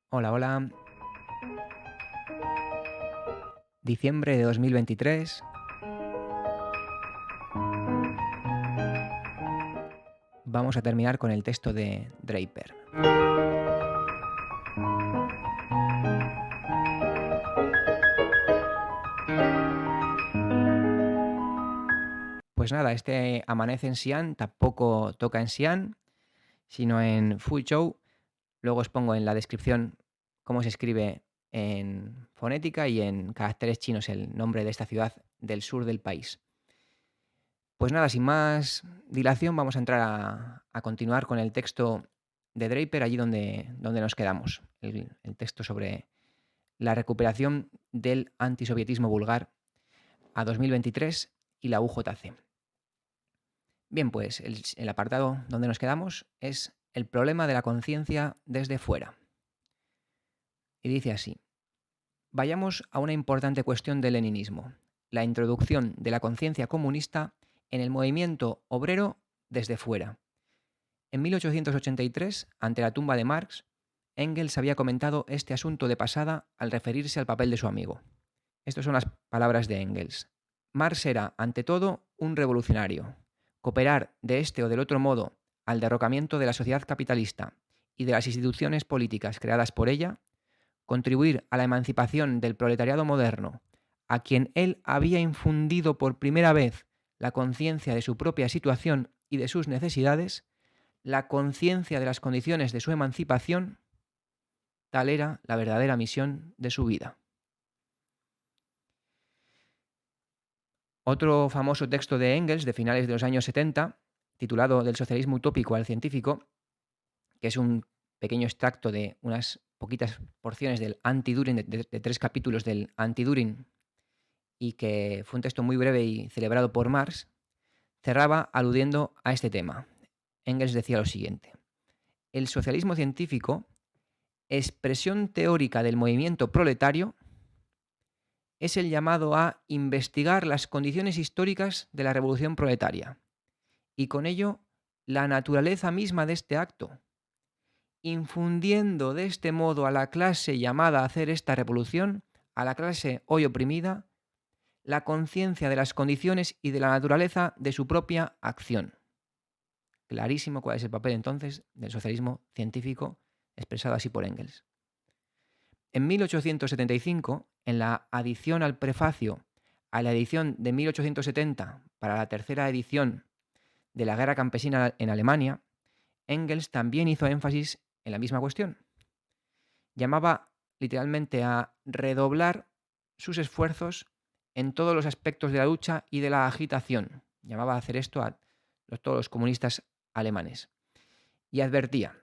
Hola, hola. Diciembre de 2023. Vamos a terminar con el texto de Draper. Pues nada, este amanece en Xi'an, tampoco toca en Xi'an, sino en Fuzhou. Luego os pongo en la descripción cómo se escribe en fonética y en caracteres chinos el nombre de esta ciudad del sur del país. Pues nada, sin más dilación, vamos a entrar a continuar con el texto de Draper, allí donde nos quedamos. El texto sobre la recuperación del antisovietismo vulgar a 2023 y la UJC. Bien, pues el apartado donde nos quedamos es el problema de la conciencia desde fuera. Y dice así: vayamos a una importante cuestión del leninismo, la introducción de la conciencia comunista en el movimiento obrero desde fuera. En 1883, ante la tumba de Marx, Engels había comentado este asunto de pasada al referirse al papel de su amigo. Estas son las palabras de Engels. Marx era, ante todo, un revolucionario. Cooperar de este o del otro modo al derrocamiento de la sociedad capitalista y de las instituciones políticas creadas por ella, contribuir a la emancipación del proletariado moderno, a quien él había infundido por primera vez la conciencia de su propia situación y de sus necesidades, la conciencia de las condiciones de su emancipación, tal era la verdadera misión de su vida. Otro famoso texto de Engels de finales de los años 70, titulado Del socialismo utópico al científico, que es un pequeño extracto de unas poquitas porciones del Anti-Düring, de 3 capítulos del Anti-Düring, y que fue un texto muy breve y celebrado por Marx, cerraba aludiendo a este tema. Engels decía lo siguiente: el socialismo científico, expresión teórica del movimiento proletario, es el llamado a investigar las condiciones históricas de la revolución proletaria y con ello la naturaleza misma de este acto, infundiendo de este modo a la clase llamada a hacer esta revolución, a la clase hoy oprimida, la conciencia de las condiciones y de la naturaleza de su propia acción. Clarísimo cuál es el papel entonces del socialismo científico expresado así por Engels. En 1875, en la adición al prefacio a la edición de 1870 para la tercera edición de la Guerra Campesina en Alemania, Engels también hizo énfasis en la misma cuestión. Llamaba literalmente a redoblar sus esfuerzos en todos los aspectos de la lucha y de la agitación. Llamaba a hacer esto a todos los comunistas alemanes. Y advertía,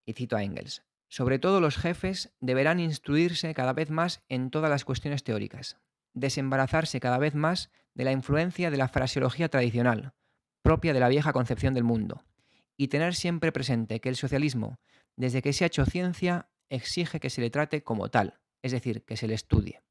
y cito a Engels: sobre todo los jefes deberán instruirse cada vez más en todas las cuestiones teóricas, desembarazarse cada vez más de la influencia de la fraseología tradicional, propia de la vieja concepción del mundo, y tener siempre presente que el socialismo, desde que se ha hecho ciencia, exige que se le trate como tal, es decir, que se le estudie.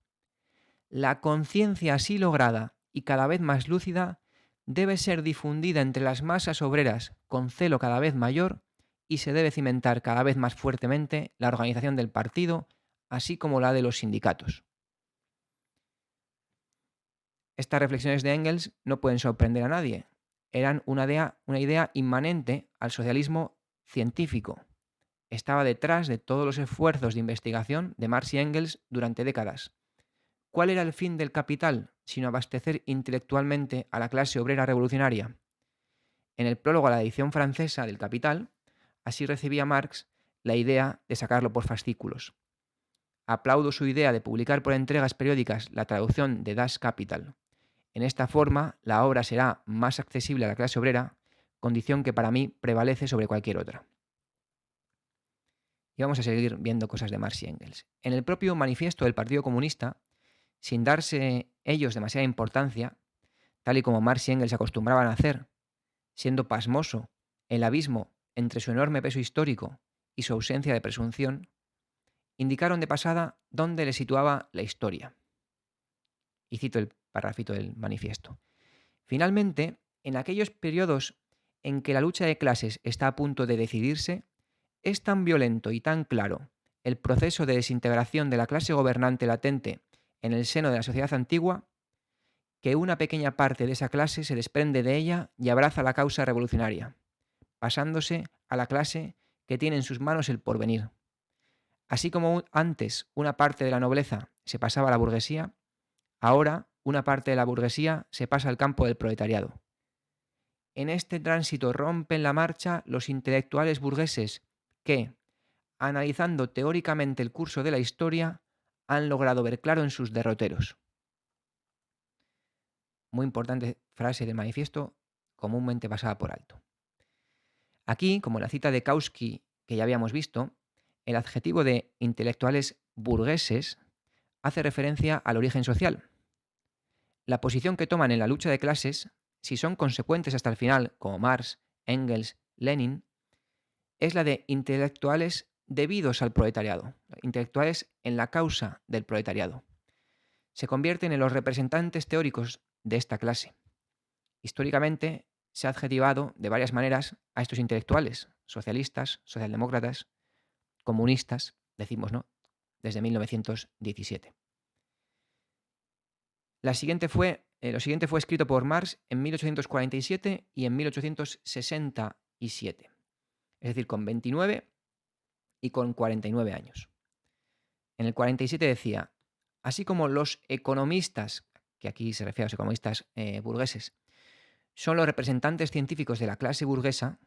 La conciencia así lograda y cada vez más lúcida debe ser difundida entre las masas obreras con celo cada vez mayor y se debe cimentar cada vez más fuertemente la organización del partido, así como la de los sindicatos. Estas reflexiones de Engels no pueden sorprender a nadie. Eran una idea inmanente al socialismo científico. Estaba detrás de todos los esfuerzos de investigación de Marx y Engels durante décadas. ¿Cuál era el fin del capital sino abastecer intelectualmente a la clase obrera revolucionaria? En el prólogo a la edición francesa del Capital, así recibía Marx la idea de sacarlo por fascículos. Aplaudo su idea de publicar por entregas periódicas la traducción de Das Kapital. En esta forma, la obra será más accesible a la clase obrera, condición que para mí prevalece sobre cualquier otra. Y vamos a seguir viendo cosas de Marx y Engels. En el propio manifiesto del Partido Comunista, sin darse ellos demasiada importancia, tal y como Marx y Engels acostumbraban a hacer, siendo pasmoso el abismo entre su enorme peso histórico y su ausencia de presunción, indicaron de pasada dónde le situaba la historia. Y cito el parrafito del manifiesto. Finalmente, en aquellos periodos en que la lucha de clases está a punto de decidirse, es tan violento y tan claro el proceso de desintegración de la clase gobernante latente en el seno de la sociedad antigua, que una pequeña parte de esa clase se desprende de ella y abraza la causa revolucionaria, pasándose a la clase que tiene en sus manos el porvenir. Así como antes una parte de la nobleza se pasaba a la burguesía, ahora una parte de la burguesía se pasa al campo del proletariado. En este tránsito rompen la marcha los intelectuales burgueses que, analizando teóricamente el curso de la historia, han logrado ver claro en sus derroteros. Muy importante frase del manifiesto, comúnmente pasada por alto. Aquí, como en la cita de Kautsky que ya habíamos visto, el adjetivo de intelectuales burgueses hace referencia al origen social. La posición que toman en la lucha de clases, si son consecuentes hasta el final, como Marx, Engels, Lenin, es la de intelectuales debidos al proletariado, intelectuales en la causa del proletariado. Se convierten en los representantes teóricos de esta clase. Históricamente se ha adjetivado de varias maneras a estos intelectuales, socialistas, socialdemócratas, comunistas, decimos, ¿no? Desde 1917. Lo siguiente fue escrito por Marx en 1847 y en 1867, es decir, con 29 y con 49 años. En el 47 decía, así como los economistas, que aquí se refiere a los economistas burgueses, son los representantes científicos de la clase burguesa,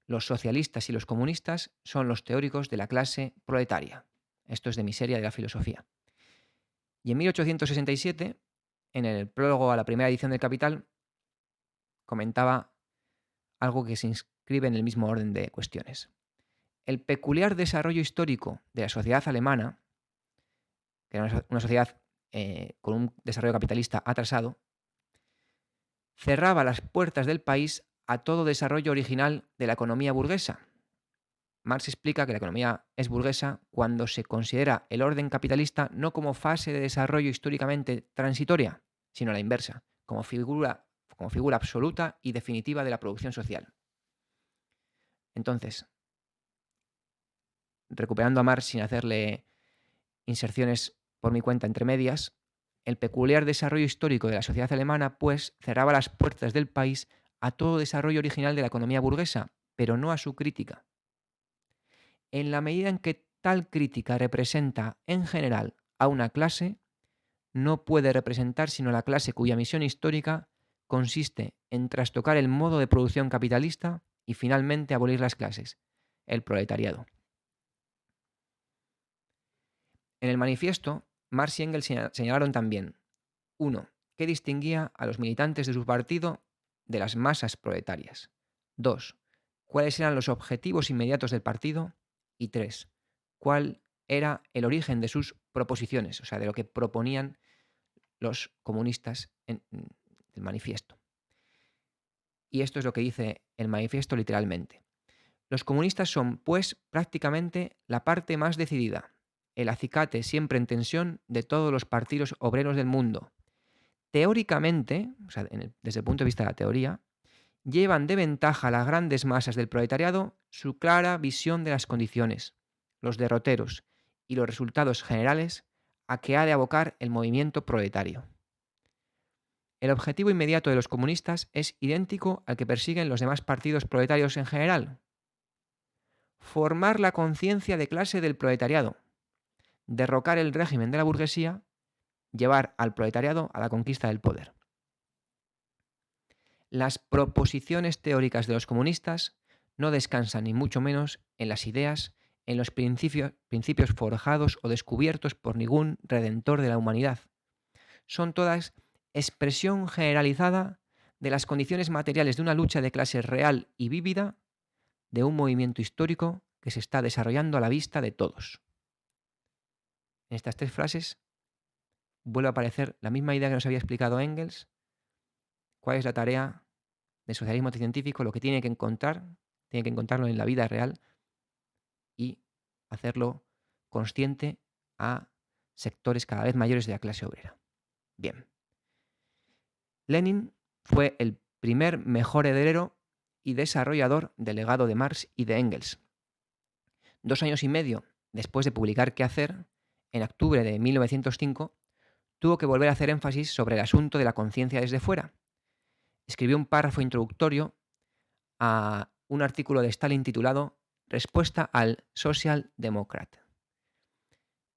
los socialistas y los comunistas son los teóricos de la clase proletaria. Esto es de Miseria de la filosofía. Y en 1867, en el prólogo a la primera edición del Capital, comentaba algo que se inscribe en el mismo orden de cuestiones. El peculiar desarrollo histórico de la sociedad alemana, que era una sociedad con un desarrollo capitalista atrasado, cerraba las puertas del país a todo desarrollo original de la economía burguesa. Marx explica que la economía es burguesa cuando se considera el orden capitalista no como fase de desarrollo históricamente transitoria, sino a la inversa, como figura absoluta y definitiva de la producción social. Entonces, recuperando a Marx sin hacerle inserciones por mi cuenta entre medias, el peculiar desarrollo histórico de la sociedad alemana, pues, cerraba las puertas del país a todo desarrollo original de la economía burguesa, pero no a su crítica. En la medida en que tal crítica representa, en general, a una clase, no puede representar sino la clase cuya misión histórica consiste en trastocar el modo de producción capitalista y finalmente abolir las clases, el proletariado. En el manifiesto, Marx y Engels señalaron también: 1. ¿Qué distinguía a los militantes de su partido de las masas proletarias? 2. ¿Cuáles eran los objetivos inmediatos del partido? Y 3. ¿Cuál era el origen de sus proposiciones? O sea, de lo que proponían los comunistas en el manifiesto. Y esto es lo que dice el manifiesto literalmente. Los comunistas son, pues, prácticamente la parte más decidida, el acicate siempre en tensión de todos los partidos obreros del mundo. Teóricamente, o sea, desde el punto de vista de la teoría, llevan de ventaja a las grandes masas del proletariado su clara visión de las condiciones, los derroteros y los resultados generales a que ha de abocar el movimiento proletario. El objetivo inmediato de los comunistas es idéntico al que persiguen los demás partidos proletarios en general: formar la conciencia de clase del proletariado, derrocar el régimen de la burguesía, llevar al proletariado a la conquista del poder. Las proposiciones teóricas de los comunistas no descansan ni mucho menos en las ideas, en los principios forjados o descubiertos por ningún redentor de la humanidad. Son todas expresión generalizada de las condiciones materiales de una lucha de clase real y vívida, de un movimiento histórico que se está desarrollando a la vista de todos. En estas tres frases vuelve a aparecer la misma idea que nos había explicado Engels. ¿Cuál es la tarea del socialismo científico? Lo que tiene que encontrarlo en la vida real y hacerlo consciente a sectores cada vez mayores de la clase obrera. Bien. Lenin fue el primer mejor heredero y desarrollador del legado de Marx y de Engels. 2 años y medio después de publicar Qué hacer, en octubre de 1905, tuvo que volver a hacer énfasis sobre el asunto de la conciencia desde fuera. Escribió un párrafo introductorio a un artículo de Stalin titulado Respuesta al Social Democrat.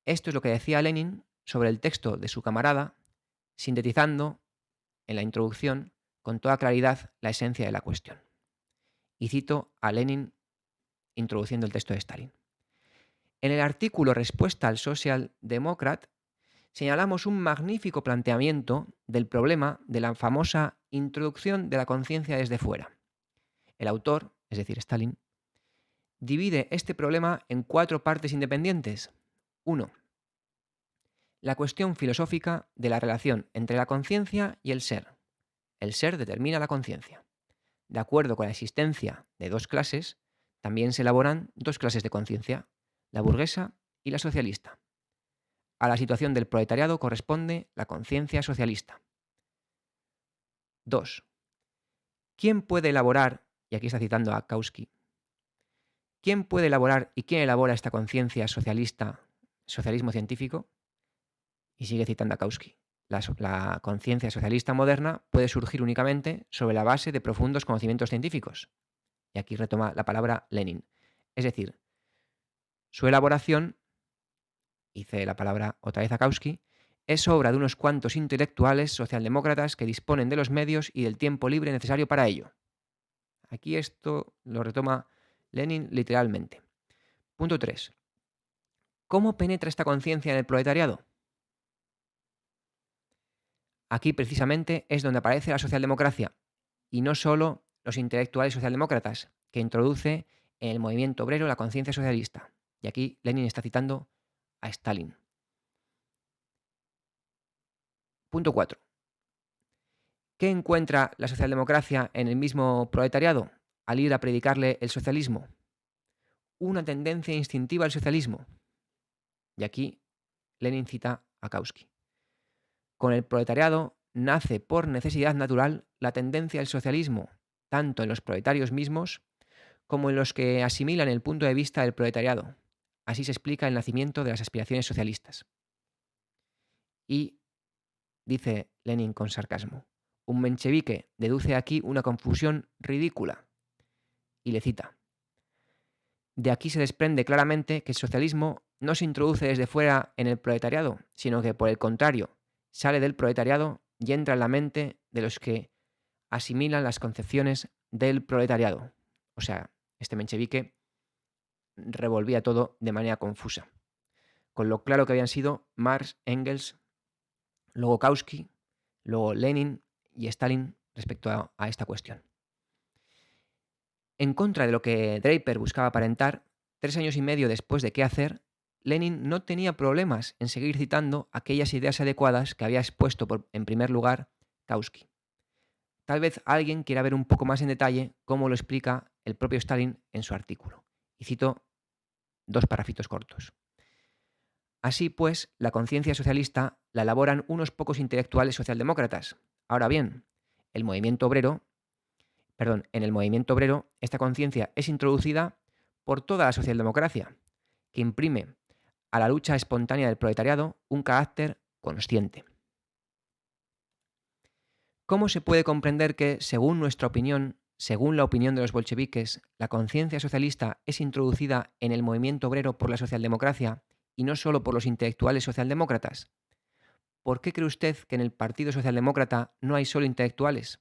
Esto es lo que decía Lenin sobre el texto de su camarada, sintetizando en la introducción con toda claridad la esencia de la cuestión. Y cito a Lenin introduciendo el texto de Stalin. En el artículo Respuesta al Social Democrat señalamos un magnífico planteamiento del problema de la famosa introducción de la conciencia desde fuera. El autor, es decir, Stalin, divide este problema en 4 partes independientes. 1. La cuestión filosófica de la relación entre la conciencia y el ser. El ser determina la conciencia. De acuerdo con la existencia de 2 clases, también se elaboran 2 clases de conciencia, la burguesa y la socialista. A la situación del proletariado corresponde la conciencia socialista. 2. ¿Quién puede elaborar, y aquí está citando a Kautsky, quién puede elaborar y quién elabora esta conciencia socialista, socialismo científico? Y sigue citando a Kautsky. La conciencia socialista moderna puede surgir únicamente sobre la base de profundos conocimientos científicos. Y aquí retoma la palabra Lenin. Es decir, su elaboración, dice la palabra otra vez a Kautsky, es obra de unos cuantos intelectuales socialdemócratas que disponen de los medios y del tiempo libre necesario para ello. Aquí esto lo retoma Lenin literalmente. Punto 3. ¿Cómo penetra esta conciencia en el proletariado? Aquí precisamente es donde aparece la socialdemocracia, y no solo los intelectuales socialdemócratas, que introduce en el movimiento obrero la conciencia socialista. Y aquí Lenin está citando a Stalin. Punto 4. ¿Qué encuentra la socialdemocracia en el mismo proletariado al ir a predicarle el socialismo? Una tendencia instintiva al socialismo. Y aquí Lenin cita a Kautsky. Con el proletariado nace por necesidad natural la tendencia al socialismo, tanto en los proletarios mismos como en los que asimilan el punto de vista del proletariado. Así se explica el nacimiento de las aspiraciones socialistas. Y, dice Lenin con sarcasmo, un menchevique deduce aquí una confusión ridícula. Y le cita. De aquí se desprende claramente que el socialismo no se introduce desde fuera en el proletariado, sino que, por el contrario, sale del proletariado y entra en la mente de los que asimilan las concepciones del proletariado. O sea, este menchevique revolvía todo de manera confusa. Con lo claro que habían sido Marx, Engels, luego Kautsky, luego Lenin y Stalin respecto a esta cuestión. En contra de lo que Draper buscaba aparentar, 3 años y medio después de Qué hacer, Lenin no tenía problemas en seguir citando aquellas ideas adecuadas que había expuesto en primer lugar Kautsky. Tal vez alguien quiera ver un poco más en detalle cómo lo explica el propio Stalin en su artículo. Y cito 2 párrafitos cortos. Así pues, la conciencia socialista la elaboran unos pocos intelectuales socialdemócratas. Ahora bien, en el movimiento obrero, esta conciencia es introducida por toda la socialdemocracia, que imprime a la lucha espontánea del proletariado un carácter consciente. ¿Cómo se puede comprender que, según nuestra opinión, según la opinión de los bolcheviques, la conciencia socialista es introducida en el movimiento obrero por la socialdemocracia y no solo por los intelectuales socialdemócratas? ¿Por qué cree usted que en el Partido Socialdemócrata no hay solo intelectuales?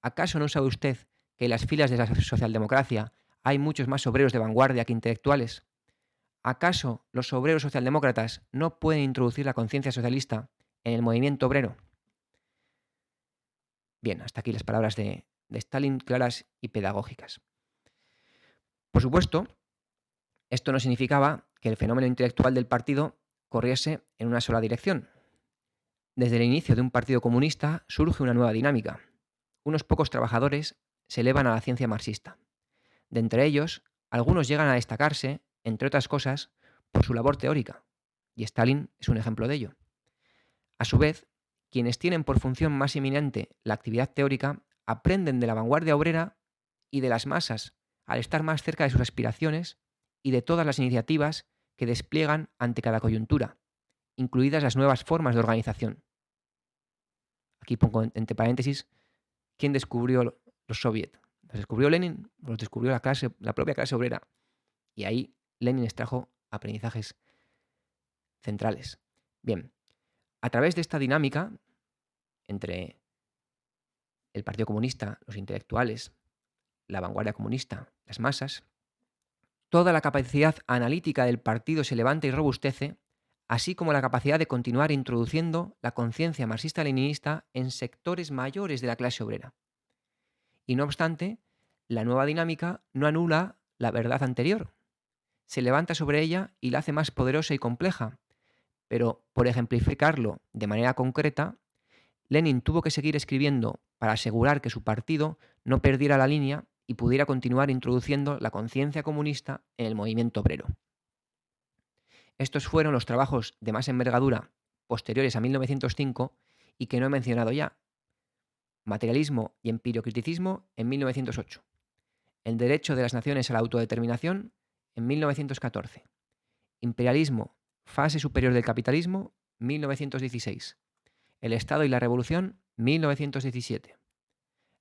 ¿Acaso no sabe usted que en las filas de la socialdemocracia hay muchos más obreros de vanguardia que intelectuales? ¿Acaso los obreros socialdemócratas no pueden introducir la conciencia socialista en el movimiento obrero? Bien, hasta aquí las palabras de Stalin, claras y pedagógicas. Por supuesto, esto no significaba que el fenómeno intelectual del partido corriese en una sola dirección. Desde el inicio de un partido comunista surge una nueva dinámica. Unos pocos trabajadores se elevan a la ciencia marxista. De entre ellos, algunos llegan a destacarse, entre otras cosas, por su labor teórica, y Stalin es un ejemplo de ello. A su vez, quienes tienen por función más eminente la actividad teórica aprenden de la vanguardia obrera y de las masas al estar más cerca de sus aspiraciones y de todas las iniciativas que despliegan ante cada coyuntura, incluidas las nuevas formas de organización. Aquí pongo entre paréntesis quién descubrió los soviets. ¿Los descubrió Lenin? ¿Los descubrió la propia clase obrera? Y ahí Lenin extrajo aprendizajes centrales. Bien, a través de esta dinámica entre el Partido Comunista, los intelectuales, la vanguardia comunista, las masas, toda la capacidad analítica del partido se levanta y robustece, así como la capacidad de continuar introduciendo la conciencia marxista-leninista en sectores mayores de la clase obrera. Y no obstante, la nueva dinámica no anula la verdad anterior, se levanta sobre ella y la hace más poderosa y compleja, pero por ejemplificarlo de manera concreta, Lenin tuvo que seguir escribiendo para asegurar que su partido no perdiera la línea y pudiera continuar introduciendo la conciencia comunista en el movimiento obrero. Estos fueron los trabajos de más envergadura posteriores a 1905 y que no he mencionado ya: Materialismo y empiriocriticismo en 1908, El derecho de las naciones a la autodeterminación en 1914, Imperialismo, fase superior del capitalismo, 1916, El Estado y la Revolución, 1917,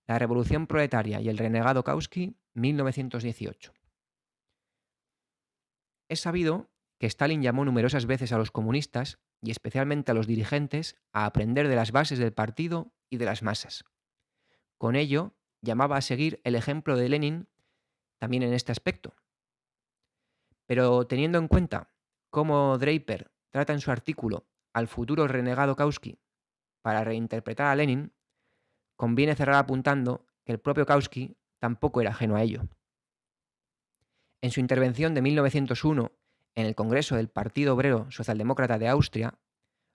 La Revolución Proletaria y el renegado Kautsky, 1918. Es sabido que Stalin llamó numerosas veces a los comunistas, y especialmente a los dirigentes, a aprender de las bases del partido y de las masas. Con ello, llamaba a seguir el ejemplo de Lenin también en este aspecto. Pero teniendo en cuenta cómo Draper trata en su artículo al futuro renegado Kautsky para reinterpretar a Lenin, conviene cerrar apuntando que el propio Kautsky tampoco era ajeno a ello. En su intervención de 1901 en el Congreso del Partido Obrero Socialdemócrata de Austria,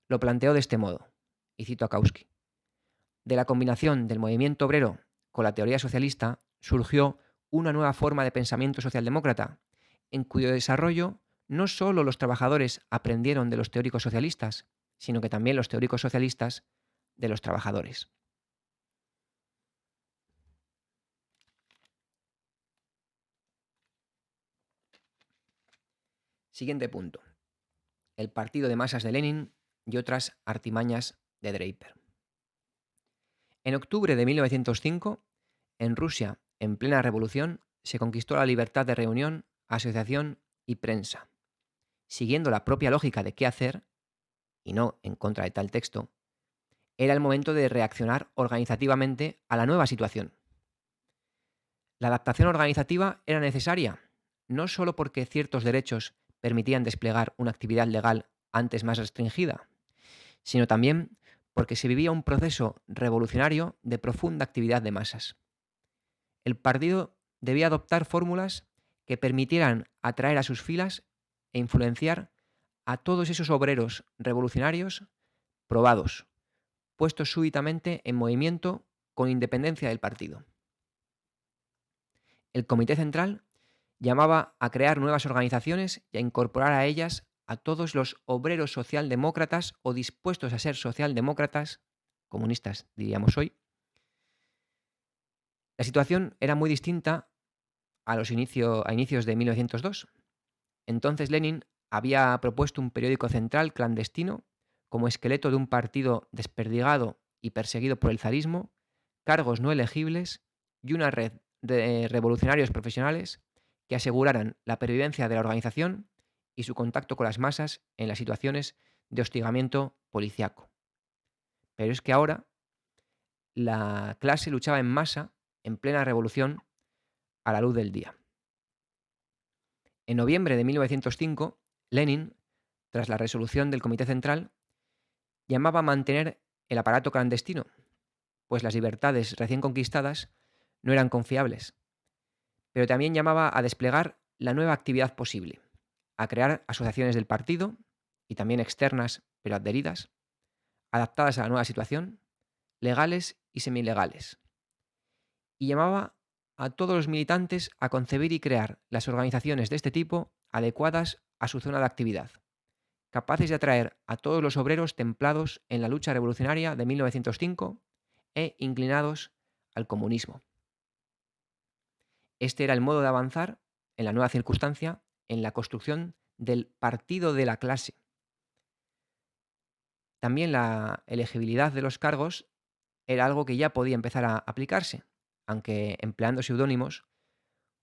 lo planteó de este modo, y cito a Kautsky: de la combinación del movimiento obrero con la teoría socialista surgió una nueva forma de pensamiento socialdemócrata, en cuyo desarrollo no solo los trabajadores aprendieron de los teóricos socialistas, sino que también los teóricos socialistas de los trabajadores. Siguiente punto: el partido de masas de Lenin y otras artimañas de Draper. En octubre de 1905, en Rusia, en plena revolución, se conquistó la libertad de reunión, asociación y prensa. Siguiendo la propia lógica de qué hacer, y no en contra de tal texto, era el momento de reaccionar organizativamente a la nueva situación. La adaptación organizativa era necesaria, no solo porque ciertos derechos permitían desplegar una actividad legal antes más restringida, sino también porque se vivía un proceso revolucionario de profunda actividad de masas. El partido debía adoptar fórmulas que permitieran atraer a sus filas e influenciar a todos esos obreros revolucionarios probados, puestos súbitamente en movimiento con independencia del partido. El Comité Central llamaba a crear nuevas organizaciones y a incorporar a ellas a todos los obreros socialdemócratas o dispuestos a ser socialdemócratas, comunistas diríamos hoy. La situación era muy distinta a inicios de 1902. Entonces Lenin había propuesto un periódico central clandestino como esqueleto de un partido desperdigado y perseguido por el zarismo, cargos no elegibles y una red de revolucionarios profesionales que aseguraran la pervivencia de la organización y su contacto con las masas en las situaciones de hostigamiento policiaco. Pero es que ahora la clase luchaba en masa, en plena revolución, a la luz del día. En noviembre de 1905, Lenin, tras la resolución del Comité Central, llamaba a mantener el aparato clandestino, pues las libertades recién conquistadas no eran confiables, pero también llamaba a desplegar la nueva actividad posible, a crear asociaciones del partido, y también externas pero adheridas, adaptadas a la nueva situación, legales y semilegales. Y llamaba a todos los militantes a concebir y crear las organizaciones de este tipo adecuadas a su zona de actividad, capaces de atraer a todos los obreros templados en la lucha revolucionaria de 1905 e inclinados al comunismo. Este era el modo de avanzar en la nueva circunstancia en la construcción del partido de la clase. También la elegibilidad de los cargos era algo que ya podía empezar a aplicarse, aunque empleando seudónimos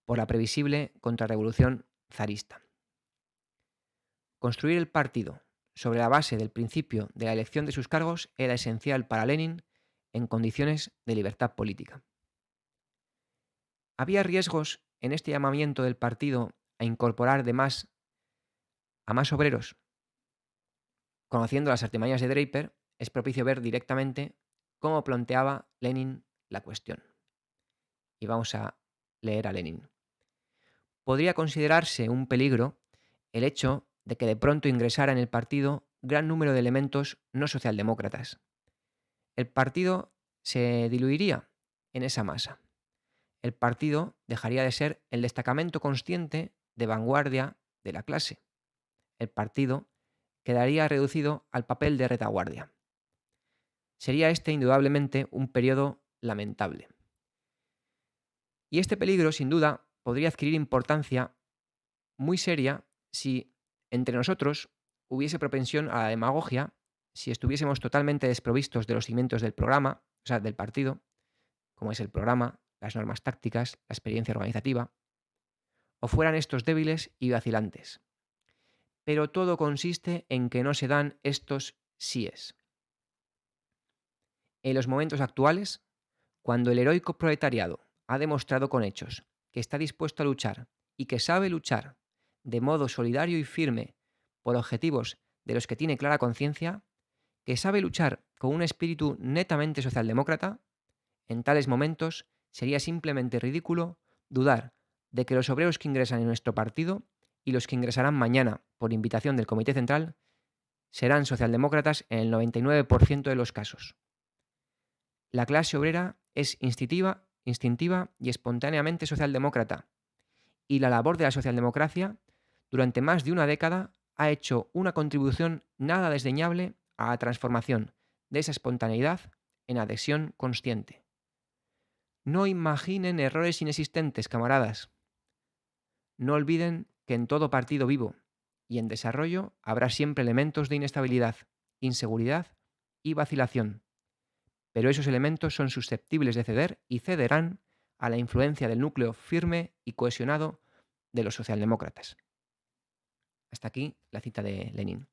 por la previsible contrarrevolución zarista. Construir el partido sobre la base del principio de la elección de sus cargos era esencial para Lenin en condiciones de libertad política. Había riesgos en este llamamiento del partido a incorporar a más obreros. Conociendo las artimañas de Draper, es propicio ver directamente cómo planteaba Lenin la cuestión. Y vamos a leer a Lenin. Podría considerarse un peligro el hecho de que de pronto ingresara en el partido gran número de elementos no socialdemócratas. El partido se diluiría en esa masa. El partido dejaría de ser el destacamento consciente de vanguardia de la clase. El partido quedaría reducido al papel de retaguardia. Sería este indudablemente un periodo lamentable. Y este peligro, sin duda, podría adquirir importancia muy seria si entre nosotros hubiese propensión a la demagogia, si estuviésemos totalmente desprovistos de los cimientos del programa, o sea, del partido, como es el programa, las normas tácticas, la experiencia organizativa, o fueran estos débiles y vacilantes. Pero todo consiste en que no se dan estos síes. En los momentos actuales, cuando el heroico proletariado ha demostrado con hechos que está dispuesto a luchar y que sabe luchar de modo solidario y firme por objetivos de los que tiene clara conciencia, que sabe luchar con un espíritu netamente socialdemócrata, en tales momentos sería simplemente ridículo dudar de que los obreros que ingresan en nuestro partido y los que ingresarán mañana por invitación del Comité Central serán socialdemócratas en el 99% de los casos. La clase obrera es instintiva y espontáneamente socialdemócrata, y la labor de la socialdemocracia durante más de una década ha hecho una contribución nada desdeñable a la transformación de esa espontaneidad en adhesión consciente. No imaginen errores inexistentes, camaradas. No olviden que en todo partido vivo y en desarrollo habrá siempre elementos de inestabilidad, inseguridad y vacilación. Pero esos elementos son susceptibles de ceder y cederán a la influencia del núcleo firme y cohesionado de los socialdemócratas. Hasta aquí la cita de Lenin.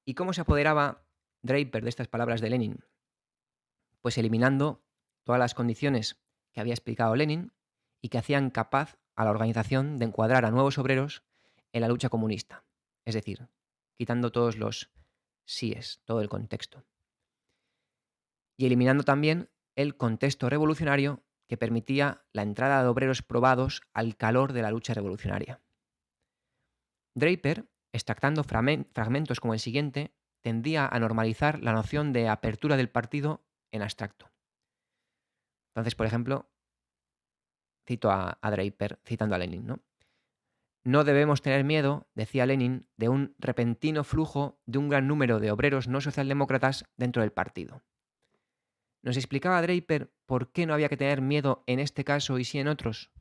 ¿Y cómo se apoderaba Draper de estas palabras de Lenin? Pues eliminando todas las condiciones que había explicado Lenin y que hacían capaz a la organización de encuadrar a nuevos obreros en la lucha comunista. Es decir, quitando todos los síes, todo el contexto. Y eliminando también el contexto revolucionario que permitía la entrada de obreros probados al calor de la lucha revolucionaria. Draper, extractando fragmentos como el siguiente, tendía a normalizar la noción de apertura del partido en abstracto. Entonces, por ejemplo, cito a Draper, citando a Lenin, ¿no? No debemos tener miedo, decía Lenin, de un repentino flujo de un gran número de obreros no socialdemócratas dentro del partido. Nos explicaba Draper por qué no había que tener miedo en este caso y sí en otros.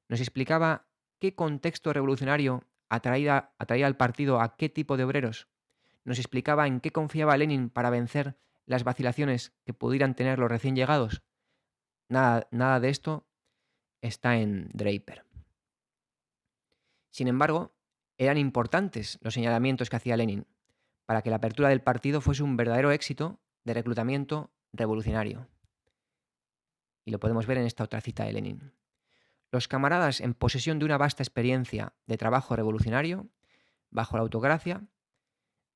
Nos explicaba qué contexto revolucionario atraía al partido a qué tipo de obreros. Nos explicaba en qué confiaba Lenin para vencer las vacilaciones que pudieran tener los recién llegados. Nada de esto está en Draper. Sin embargo, eran importantes los señalamientos que hacía Lenin para que la apertura del partido fuese un verdadero éxito de reclutamiento revolucionario. Y lo podemos ver en esta otra cita de Lenin. Los camaradas en posesión de una vasta experiencia de trabajo revolucionario, bajo la autocracia,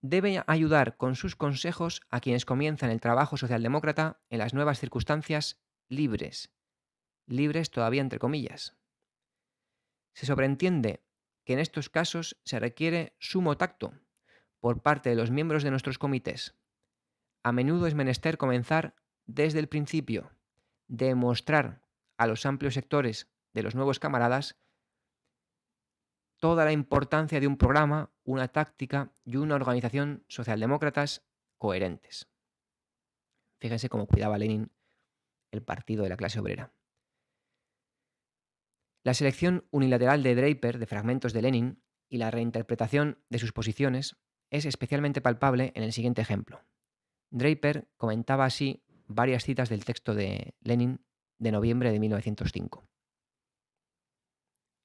deben ayudar con sus consejos a quienes comienzan el trabajo socialdemócrata en las nuevas circunstancias libres todavía entre comillas. Se sobreentiende que en estos casos se requiere sumo tacto por parte de los miembros de nuestros comités. A menudo es menester comenzar desde el principio, demostrar a los amplios sectores de los nuevos camaradas toda la importancia de un programa, una táctica y una organización socialdemócratas coherentes. Fíjense cómo cuidaba Lenin el partido de la clase obrera. La selección unilateral de Draper de fragmentos de Lenin y la reinterpretación de sus posiciones es especialmente palpable en el siguiente ejemplo. Draper comentaba así varias citas del texto de Lenin de noviembre de 1905.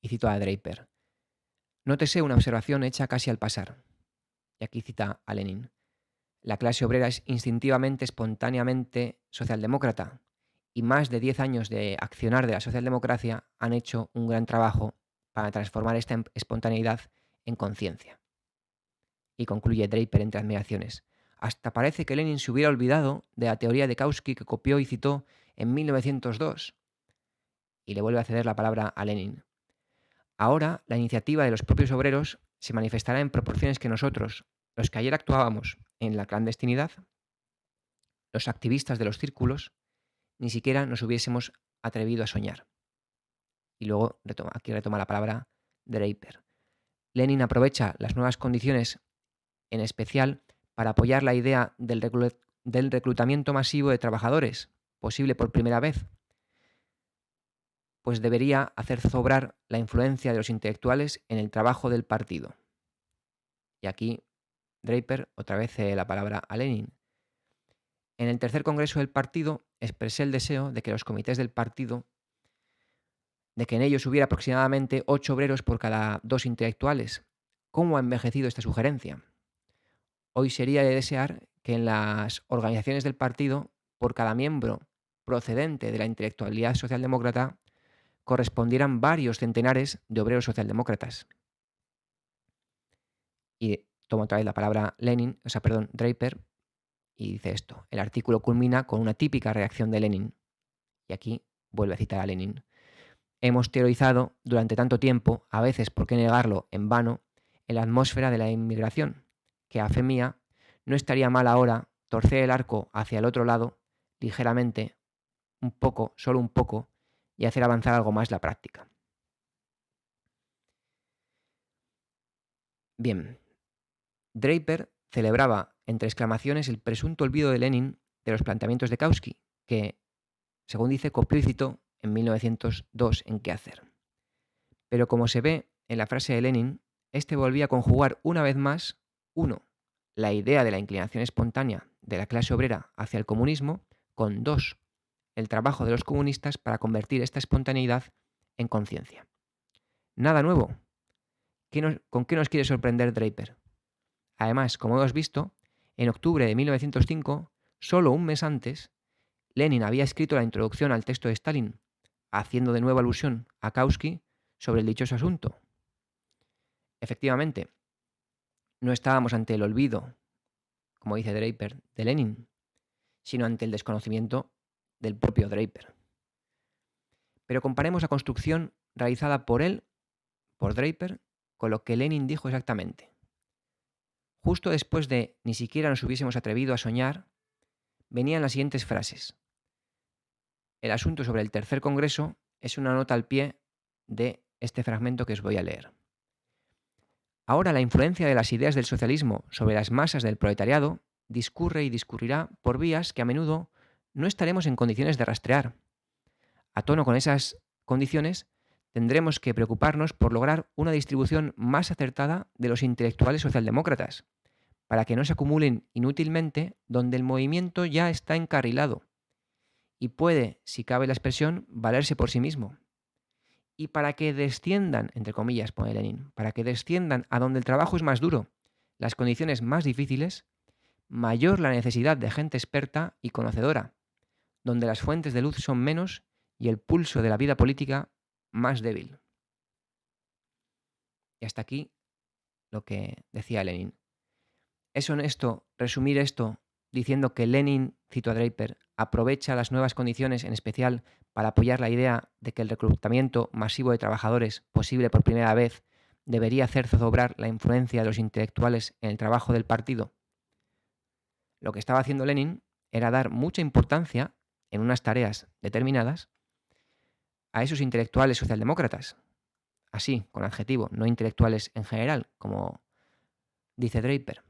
Y cito a Draper. Nótese una observación hecha casi al pasar. Y aquí cita a Lenin. La clase obrera es instintivamente, espontáneamente socialdemócrata, y más de 10 años de accionar de la socialdemocracia han hecho un gran trabajo para transformar esta espontaneidad en conciencia. Y concluye Draper entre admiraciones. Hasta parece que Lenin se hubiera olvidado de la teoría de Kautsky que copió y citó en 1902. Y le vuelve a ceder la palabra a Lenin. Ahora, la iniciativa de los propios obreros se manifestará en proporciones que nosotros, los que ayer actuábamos en la clandestinidad, los activistas de los círculos, ni siquiera nos hubiésemos atrevido a soñar. Y luego aquí retoma la palabra Draper. Lenin aprovecha las nuevas condiciones, en especial para apoyar la idea del reclutamiento masivo de trabajadores, posible por primera vez, pues debería hacer zobrar la influencia de los intelectuales en el trabajo del partido. Y aquí Draper otra vez cede la palabra a Lenin. En el tercer congreso del partido expresé el deseo de que los comités del partido, de que en ellos hubiera aproximadamente 8 obreros por cada 2 intelectuales. ¿Cómo ha envejecido esta sugerencia? Hoy sería de desear que en las organizaciones del partido, por cada miembro procedente de la intelectualidad socialdemócrata, correspondieran varios centenares de obreros socialdemócratas. Y toma otra vez la palabra Draper, y dice esto. El artículo culmina con una típica reacción de Lenin. Y aquí vuelve a citar a Lenin. Hemos teorizado durante tanto tiempo, a veces, por qué negarlo, en vano, en la atmósfera de la inmigración, que a fe mía no estaría mal ahora torcer el arco hacia el otro lado, ligeramente, un poco, solo un poco, y hacer avanzar algo más la práctica. Bien, Draper celebraba entre exclamaciones el presunto olvido de Lenin de los planteamientos de Kautsky, que, según dice, copió y citó en 1902 en Qué hacer. Pero como se ve en la frase de Lenin, este volvía a conjugar una vez más, 1. La idea de la inclinación espontánea de la clase obrera hacia el comunismo, con 2. El trabajo de los comunistas para convertir esta espontaneidad en conciencia. Nada nuevo. ¿Con qué nos quiere sorprender Draper? Además, como hemos visto, en octubre de 1905, solo un mes antes, Lenin había escrito la introducción al texto de Stalin, haciendo de nuevo alusión a Kautsky sobre el dichoso asunto. Efectivamente, no estábamos ante el olvido, como dice Draper, de Lenin, sino ante el desconocimiento del propio Draper. Pero comparemos la construcción realizada por él, por Draper, con lo que Lenin dijo exactamente. Justo después de ni siquiera nos hubiésemos atrevido a soñar, venían las siguientes frases. El asunto sobre el tercer congreso es una nota al pie de este fragmento que os voy a leer. Ahora la influencia de las ideas del socialismo sobre las masas del proletariado discurre y discurrirá por vías que a menudo no estaremos en condiciones de rastrear. A tono con esas condiciones, tendremos que preocuparnos por lograr una distribución más acertada de los intelectuales socialdemócratas, para que no se acumulen inútilmente donde el movimiento ya está encarrilado y puede, si cabe la expresión, valerse por sí mismo. Y para que desciendan, entre comillas, pone Lenin, para que desciendan a donde el trabajo es más duro, las condiciones más difíciles, mayor la necesidad de gente experta y conocedora, donde las fuentes de luz son menos y el pulso de la vida política más débil. Y hasta aquí lo que decía Lenin. ¿Es honesto resumir esto diciendo que Lenin, cito a Draper, aprovecha las nuevas condiciones, en especial para apoyar la idea de que el reclutamiento masivo de trabajadores, posible por primera vez, debería hacer zozobrar la influencia de los intelectuales en el trabajo del partido? Lo que estaba haciendo Lenin era dar mucha importancia, en unas tareas determinadas, a esos intelectuales socialdemócratas, así, con adjetivo, no intelectuales en general, como dice Draper.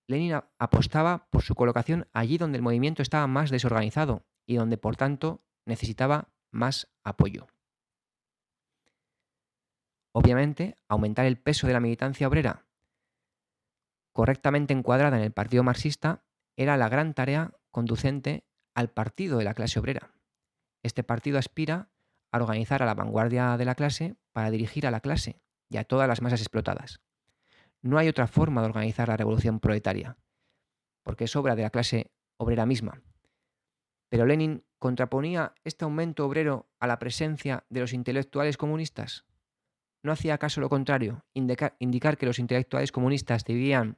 Lenin apostaba por su colocación allí donde el movimiento estaba más desorganizado y donde, por tanto, necesitaba más apoyo. Obviamente, aumentar el peso de la militancia obrera correctamente encuadrada en el partido marxista era la gran tarea conducente al partido de la clase obrera. Este partido aspira a organizar a la vanguardia de la clase para dirigir a la clase y a todas las masas explotadas. No hay otra forma de organizar la revolución proletaria, porque es obra de la clase obrera misma. Pero Lenin contraponía este aumento obrero a la presencia de los intelectuales comunistas. ¿No hacía acaso lo contrario, indicar que los intelectuales comunistas debían,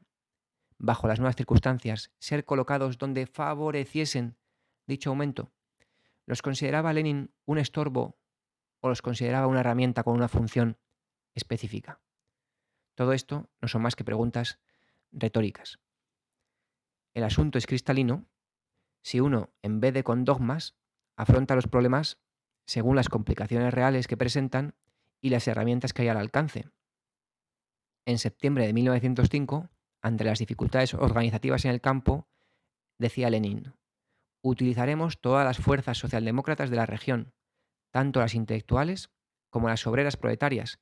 bajo las nuevas circunstancias, ser colocados donde favoreciesen dicho aumento? ¿Los consideraba Lenin un estorbo o los consideraba una herramienta con una función específica? Todo esto no son más que preguntas retóricas. El asunto es cristalino si uno, en vez de con dogmas, afronta los problemas según las complicaciones reales que presentan y las herramientas que hay al alcance. En septiembre de 1905, ante las dificultades organizativas en el campo, decía Lenin: utilizaremos todas las fuerzas socialdemócratas de la región, tanto las intelectuales como las obreras proletarias,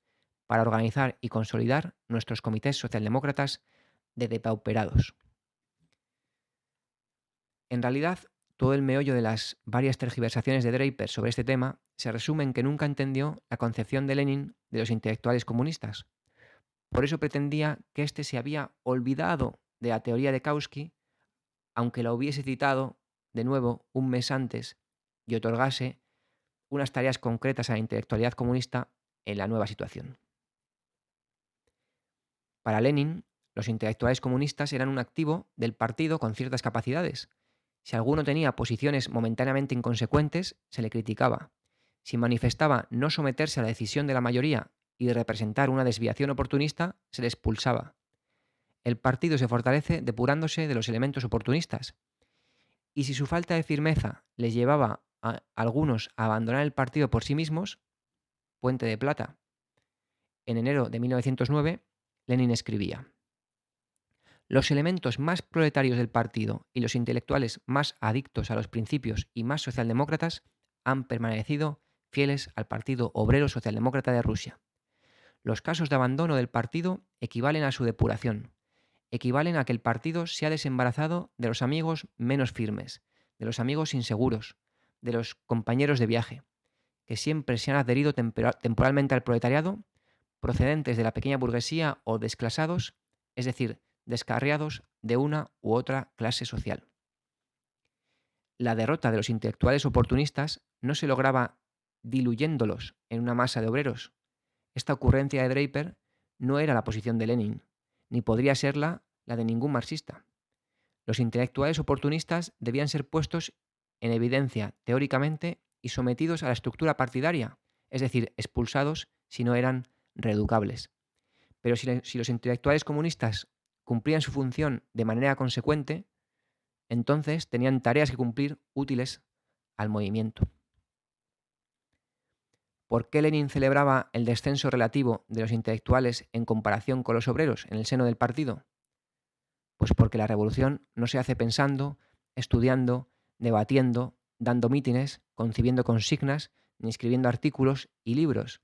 para organizar y consolidar nuestros comités socialdemócratas de depauperados. En realidad, todo el meollo de las varias tergiversaciones de Draper sobre este tema se resume en que nunca entendió la concepción de Lenin de los intelectuales comunistas. Por eso pretendía que éste se había olvidado de la teoría de Kautsky, aunque la hubiese citado de nuevo un mes antes y otorgase unas tareas concretas a la intelectualidad comunista en la nueva situación. Para Lenin, los intelectuales comunistas eran un activo del partido con ciertas capacidades. Si alguno tenía posiciones momentáneamente inconsecuentes, se le criticaba. Si manifestaba no someterse a la decisión de la mayoría y representar una desviación oportunista, se le expulsaba. El partido se fortalece depurándose de los elementos oportunistas. Y si su falta de firmeza les llevaba a algunos a abandonar el partido por sí mismos, Puente de Plata. En enero de 1909, Lenin escribía: los elementos más proletarios del partido y los intelectuales más adictos a los principios y más socialdemócratas han permanecido fieles al Partido Obrero Socialdemócrata de Rusia. Los casos de abandono del partido equivalen a su depuración, equivalen a que el partido se ha desembarazado de los amigos menos firmes, de los amigos inseguros, de los compañeros de viaje, que siempre se han adherido temporalmente al proletariado, procedentes de la pequeña burguesía o desclasados, es decir, descarriados de una u otra clase social. La derrota de los intelectuales oportunistas no se lograba diluyéndolos en una masa de obreros. Esta ocurrencia de Draper no era la posición de Lenin, ni podría serla la de ningún marxista. Los intelectuales oportunistas debían ser puestos en evidencia teóricamente y sometidos a la estructura partidaria, es decir, expulsados si no eran reeducables. Pero si los intelectuales comunistas cumplían su función de manera consecuente, entonces tenían tareas que cumplir útiles al movimiento. ¿Por qué Lenin celebraba el descenso relativo de los intelectuales en comparación con los obreros en el seno del partido? Pues porque la revolución no se hace pensando, estudiando, debatiendo, dando mítines, concibiendo consignas, ni escribiendo artículos y libros.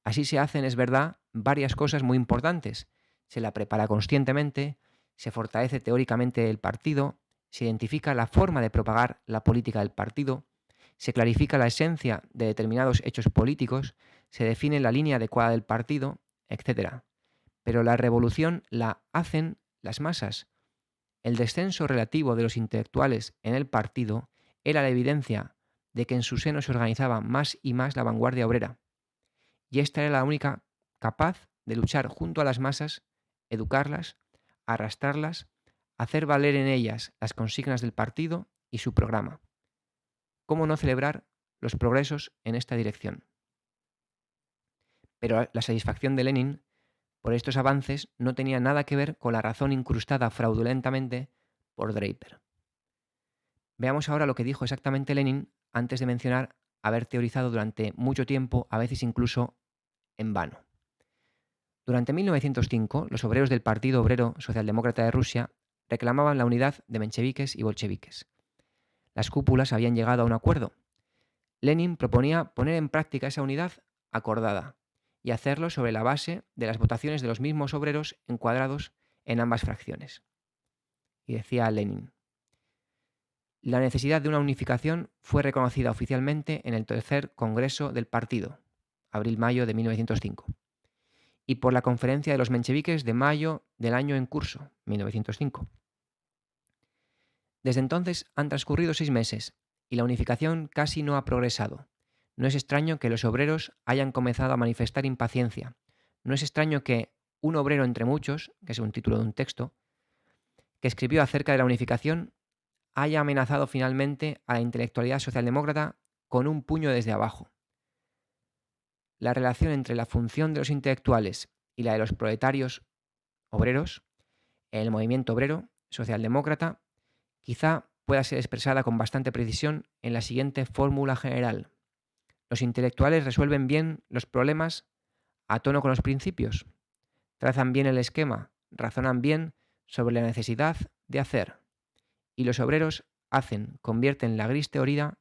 Así se hacen, es verdad, varias cosas muy importantes. Se la prepara conscientemente, se fortalece teóricamente el partido, se identifica la forma de propagar la política del partido, se clarifica la esencia de determinados hechos políticos, se define la línea adecuada del partido, etc. Pero la revolución la hacen las masas. El descenso relativo de los intelectuales en el partido era la evidencia de que en su seno se organizaba más y más la vanguardia obrera. Y esta era la única capaz de luchar junto a las masas, educarlas, arrastrarlas, hacer valer en ellas las consignas del partido y su programa. ¿Cómo no celebrar los progresos en esta dirección? Pero la satisfacción de Lenin por estos avances no tenía nada que ver con la razón incrustada fraudulentamente por Draper. Veamos ahora lo que dijo exactamente Lenin antes de mencionar haber teorizado durante mucho tiempo, a veces incluso en vano. Durante 1905, los obreros del Partido Obrero Socialdemócrata de Rusia reclamaban la unidad de mencheviques y bolcheviques. Las cúpulas habían llegado a un acuerdo. Lenin proponía poner en práctica esa unidad acordada y hacerlo sobre la base de las votaciones de los mismos obreros encuadrados en ambas fracciones. Y decía Lenin: la necesidad de una unificación fue reconocida oficialmente en el tercer Congreso del Partido, abril-mayo de 1905, y por la Conferencia de los Mencheviques de mayo del año en curso, 1905. Desde entonces han transcurrido 6 meses y la unificación casi no ha progresado. No es extraño que los obreros hayan comenzado a manifestar impaciencia. No es extraño que un obrero entre muchos, que es un título de un texto, que escribió acerca de la unificación, haya amenazado finalmente a la intelectualidad socialdemócrata con un puño desde abajo. La relación entre la función de los intelectuales y la de los proletarios obreros, en el movimiento obrero socialdemócrata, quizá pueda ser expresada con bastante precisión en la siguiente fórmula general. Los intelectuales resuelven bien los problemas a tono con los principios, trazan bien el esquema, razonan bien sobre la necesidad de hacer, y los obreros convierten la gris teoría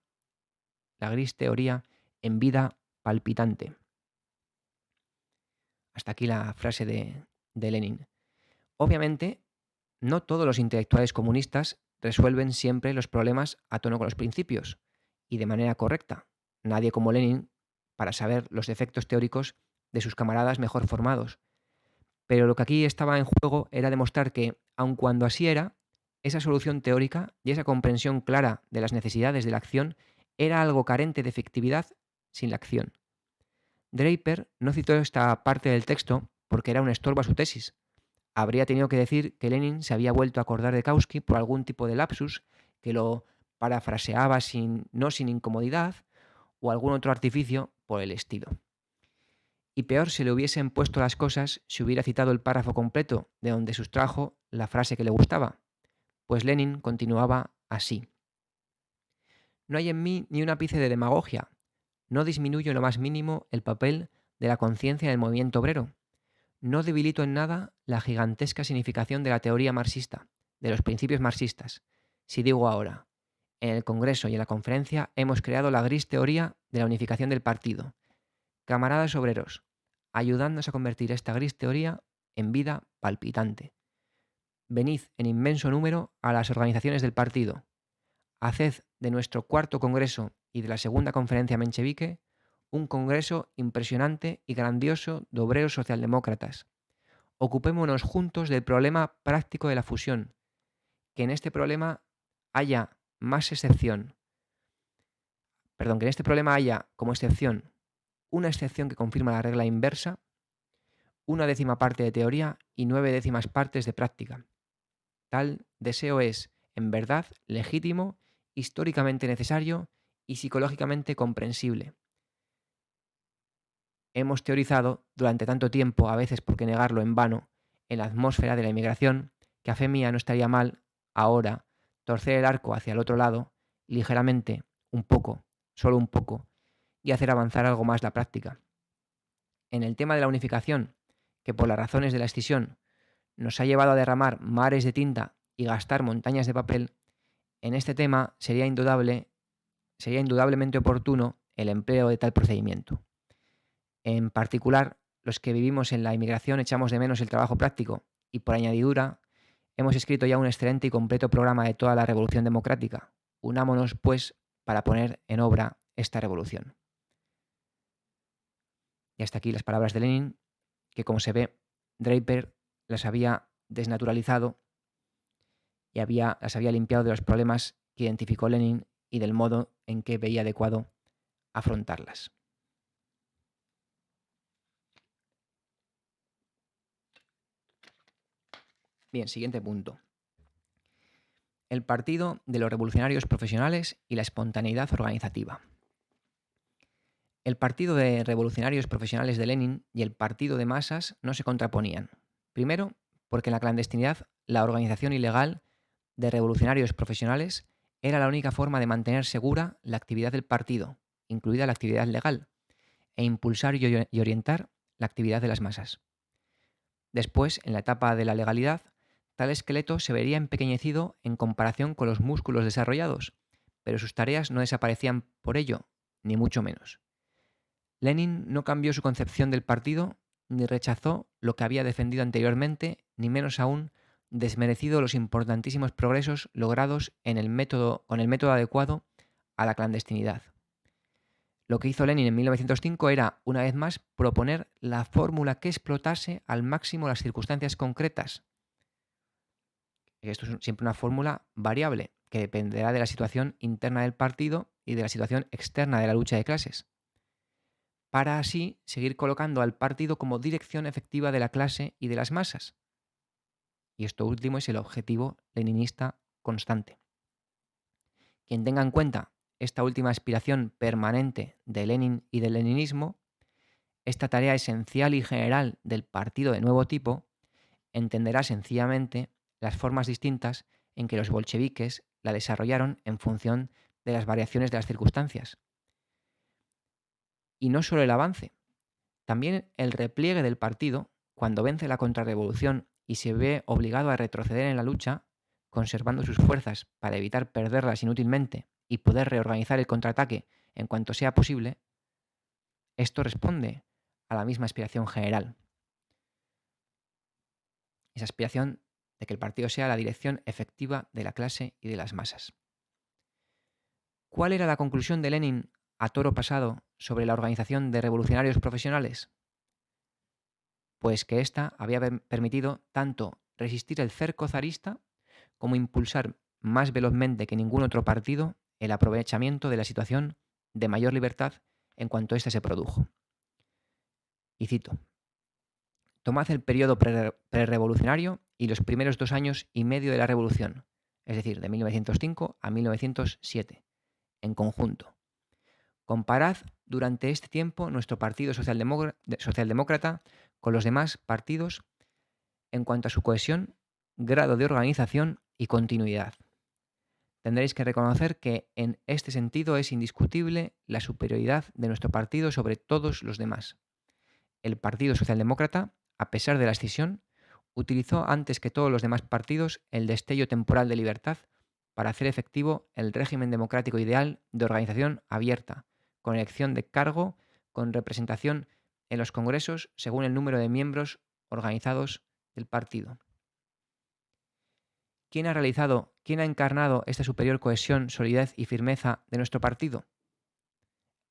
en vida palpitante. Hasta aquí la frase de Lenin. Obviamente, no todos los intelectuales comunistas resuelven siempre los problemas a tono con los principios y de manera correcta. Nadie como Lenin para saber los defectos teóricos de sus camaradas mejor formados. Pero lo que aquí estaba en juego era demostrar que, aun cuando así era, esa solución teórica y esa comprensión clara de las necesidades de la acción era algo carente de efectividad sin la acción. Draper no citó esta parte del texto porque era un estorbo a su tesis. Habría tenido que decir que Lenin se había vuelto a acordar de Kautsky por algún tipo de lapsus, que lo parafraseaba no sin incomodidad, o algún otro artificio por el estilo. Y peor se le hubiesen puesto las cosas si hubiera citado el párrafo completo de donde sustrajo la frase que le gustaba, pues Lenin continuaba así: no hay en mí ni un ápice de demagogia, no disminuyo en lo más mínimo el papel de la conciencia en el movimiento obrero, no debilito en nada la gigantesca significación de la teoría marxista, de los principios marxistas. Si digo ahora, en el Congreso y en la Conferencia hemos creado la gris teoría de la unificación del partido. Camaradas obreros, ayudándonos a convertir esta gris teoría en vida palpitante. Venid en inmenso número a las organizaciones del partido. Haced de nuestro cuarto Congreso y de la segunda Conferencia menchevique un congreso impresionante y grandioso de obreros socialdemócratas. Ocupémonos juntos del problema práctico de la fusión, que en este problema haya como excepción una excepción que confirma la regla inversa, una décima parte de teoría y 9 décimas partes de práctica. Tal deseo es, en verdad, legítimo, históricamente necesario y psicológicamente comprensible. Hemos teorizado durante tanto tiempo, a veces por qué negarlo en vano, en la atmósfera de la inmigración, que a fe mía no estaría mal, ahora, torcer el arco hacia el otro lado, ligeramente, un poco, solo un poco, y hacer avanzar algo más la práctica. En el tema de la unificación, que por las razones de la escisión nos ha llevado a derramar mares de tinta y gastar montañas de papel, en este tema sería indudablemente oportuno el empleo de tal procedimiento. En particular, los que vivimos en la inmigración echamos de menos el trabajo práctico y, por añadidura, hemos escrito ya un excelente y completo programa de toda la revolución democrática. Unámonos, pues, para poner en obra esta revolución. Y hasta aquí las palabras de Lenin, que como se ve, Draper las había desnaturalizado y las había limpiado de los problemas que identificó Lenin y del modo en que veía adecuado afrontarlas. Bien, siguiente punto. El Partido de los Revolucionarios Profesionales y la espontaneidad organizativa. El Partido de Revolucionarios Profesionales de Lenin y el Partido de Masas no se contraponían. Primero, porque en la clandestinidad la organización ilegal de revolucionarios profesionales era la única forma de mantener segura la actividad del partido, incluida la actividad legal, e impulsar y orientar la actividad de las masas. Después, en la etapa de la legalidad, tal esqueleto se vería empequeñecido en comparación con los músculos desarrollados, pero sus tareas no desaparecían por ello, ni mucho menos. Lenin no cambió su concepción del partido, ni rechazó lo que había defendido anteriormente, ni menos aún desmerecido los importantísimos progresos logrados con el método adecuado a la clandestinidad. Lo que hizo Lenin en 1905 era, una vez más, proponer la fórmula que explotase al máximo las circunstancias concretas. Esto es siempre una fórmula variable, que dependerá de la situación interna del partido y de la situación externa de la lucha de clases, para así seguir colocando al partido como dirección efectiva de la clase y de las masas. Y esto último es el objetivo leninista constante. Quien tenga en cuenta esta última aspiración permanente de Lenin y del leninismo, esta tarea esencial y general del partido de nuevo tipo, entenderá sencillamente las formas distintas en que los bolcheviques la desarrollaron en función de las variaciones de las circunstancias. Y no solo el avance, también el repliegue del partido, cuando vence la contrarrevolución y se ve obligado a retroceder en la lucha, conservando sus fuerzas para evitar perderlas inútilmente y poder reorganizar el contraataque en cuanto sea posible, esto responde a la misma aspiración general. Esa aspiración de que el partido sea la dirección efectiva de la clase y de las masas. ¿Cuál era la conclusión de Lenin a toro pasado sobre la organización de revolucionarios profesionales? Pues que ésta había permitido tanto resistir el cerco zarista como impulsar más velozmente que ningún otro partido el aprovechamiento de la situación de mayor libertad en cuanto ésta se produjo. Y cito: tomad el periodo prerevolucionario y los primeros 2 años y medio de la revolución, es decir, de 1905 a 1907, en conjunto. Comparad durante este tiempo nuestro partido socialdemócrata con los demás partidos en cuanto a su cohesión, grado de organización y continuidad. Tendréis que reconocer que en este sentido es indiscutible la superioridad de nuestro partido sobre todos los demás. El Partido Socialdemócrata, a pesar de la escisión, utilizó antes que todos los demás partidos el destello temporal de libertad para hacer efectivo el régimen democrático ideal de organización abierta, con elección de cargo, con representación en los congresos según el número de miembros organizados del partido. ¿Quién ha encarnado esta superior cohesión, solidez y firmeza de nuestro partido?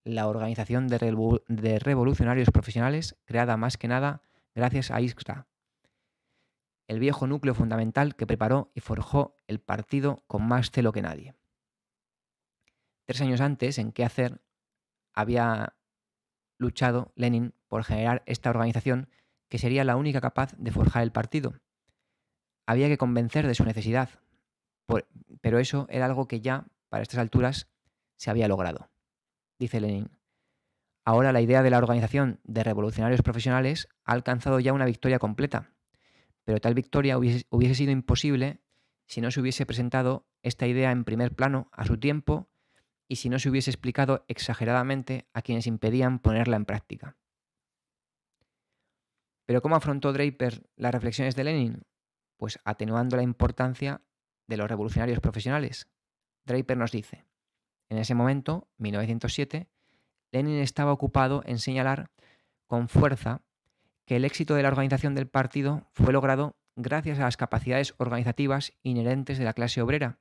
La organización de revolucionarios profesionales, creada más que nada gracias a Iskra, el viejo núcleo fundamental que preparó y forjó el partido con más celo que nadie. 3 años antes, en Qué hacer, había luchado Lenin por generar esta organización que sería la única capaz de forjar el partido. Había que convencer de su necesidad, pero eso era algo que ya, para estas alturas, se había logrado. Dice Lenin: ahora la idea de la organización de revolucionarios profesionales ha alcanzado ya una victoria completa, pero tal victoria hubiese sido imposible si no se hubiese presentado esta idea en primer plano a su tiempo y si no se hubiese explicado exageradamente a quienes impedían ponerla en práctica. ¿Pero cómo afrontó Draper las reflexiones de Lenin? Pues atenuando la importancia de los revolucionarios profesionales. Draper nos dice: en ese momento, 1907, Lenin estaba ocupado en señalar con fuerza que el éxito de la organización del partido fue logrado gracias a las capacidades organizativas inherentes de la clase obrera.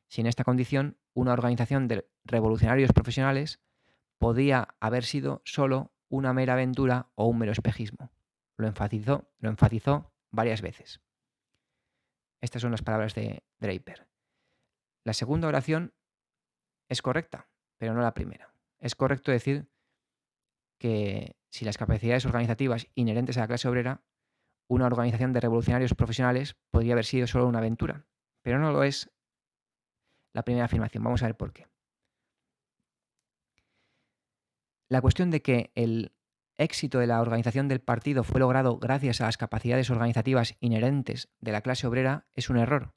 Sin esta condición, una organización de revolucionarios profesionales podía haber sido solo una mera aventura o un mero espejismo. Lo enfatizó varias veces. Estas son las palabras de Draper. La segunda oración es correcta, pero no la primera. Es correcto decir que si las capacidades organizativas inherentes a la clase obrera, una organización de revolucionarios profesionales podría haber sido solo una aventura, pero no lo es la primera afirmación. Vamos a ver por qué. La cuestión de que el éxito de la organización del partido fue logrado gracias a las capacidades organizativas inherentes de la clase obrera es un error.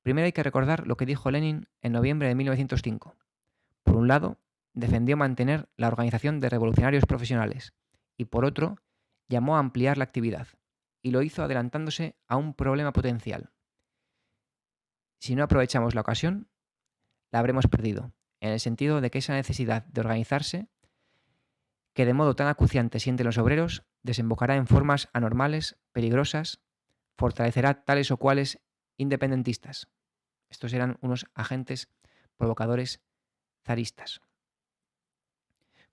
Primero hay que recordar lo que dijo Lenin en noviembre de 1905. Por un lado, defendió mantener la organización de revolucionarios profesionales y por otro, llamó a ampliar la actividad y lo hizo adelantándose a un problema potencial. Si no aprovechamos la ocasión, la habremos perdido, en el sentido de que esa necesidad de organizarse, que de modo tan acuciante sienten los obreros, desembocará en formas anormales, peligrosas, fortalecerá tales o cuales independentistas. Estos eran unos agentes provocadores zaristas.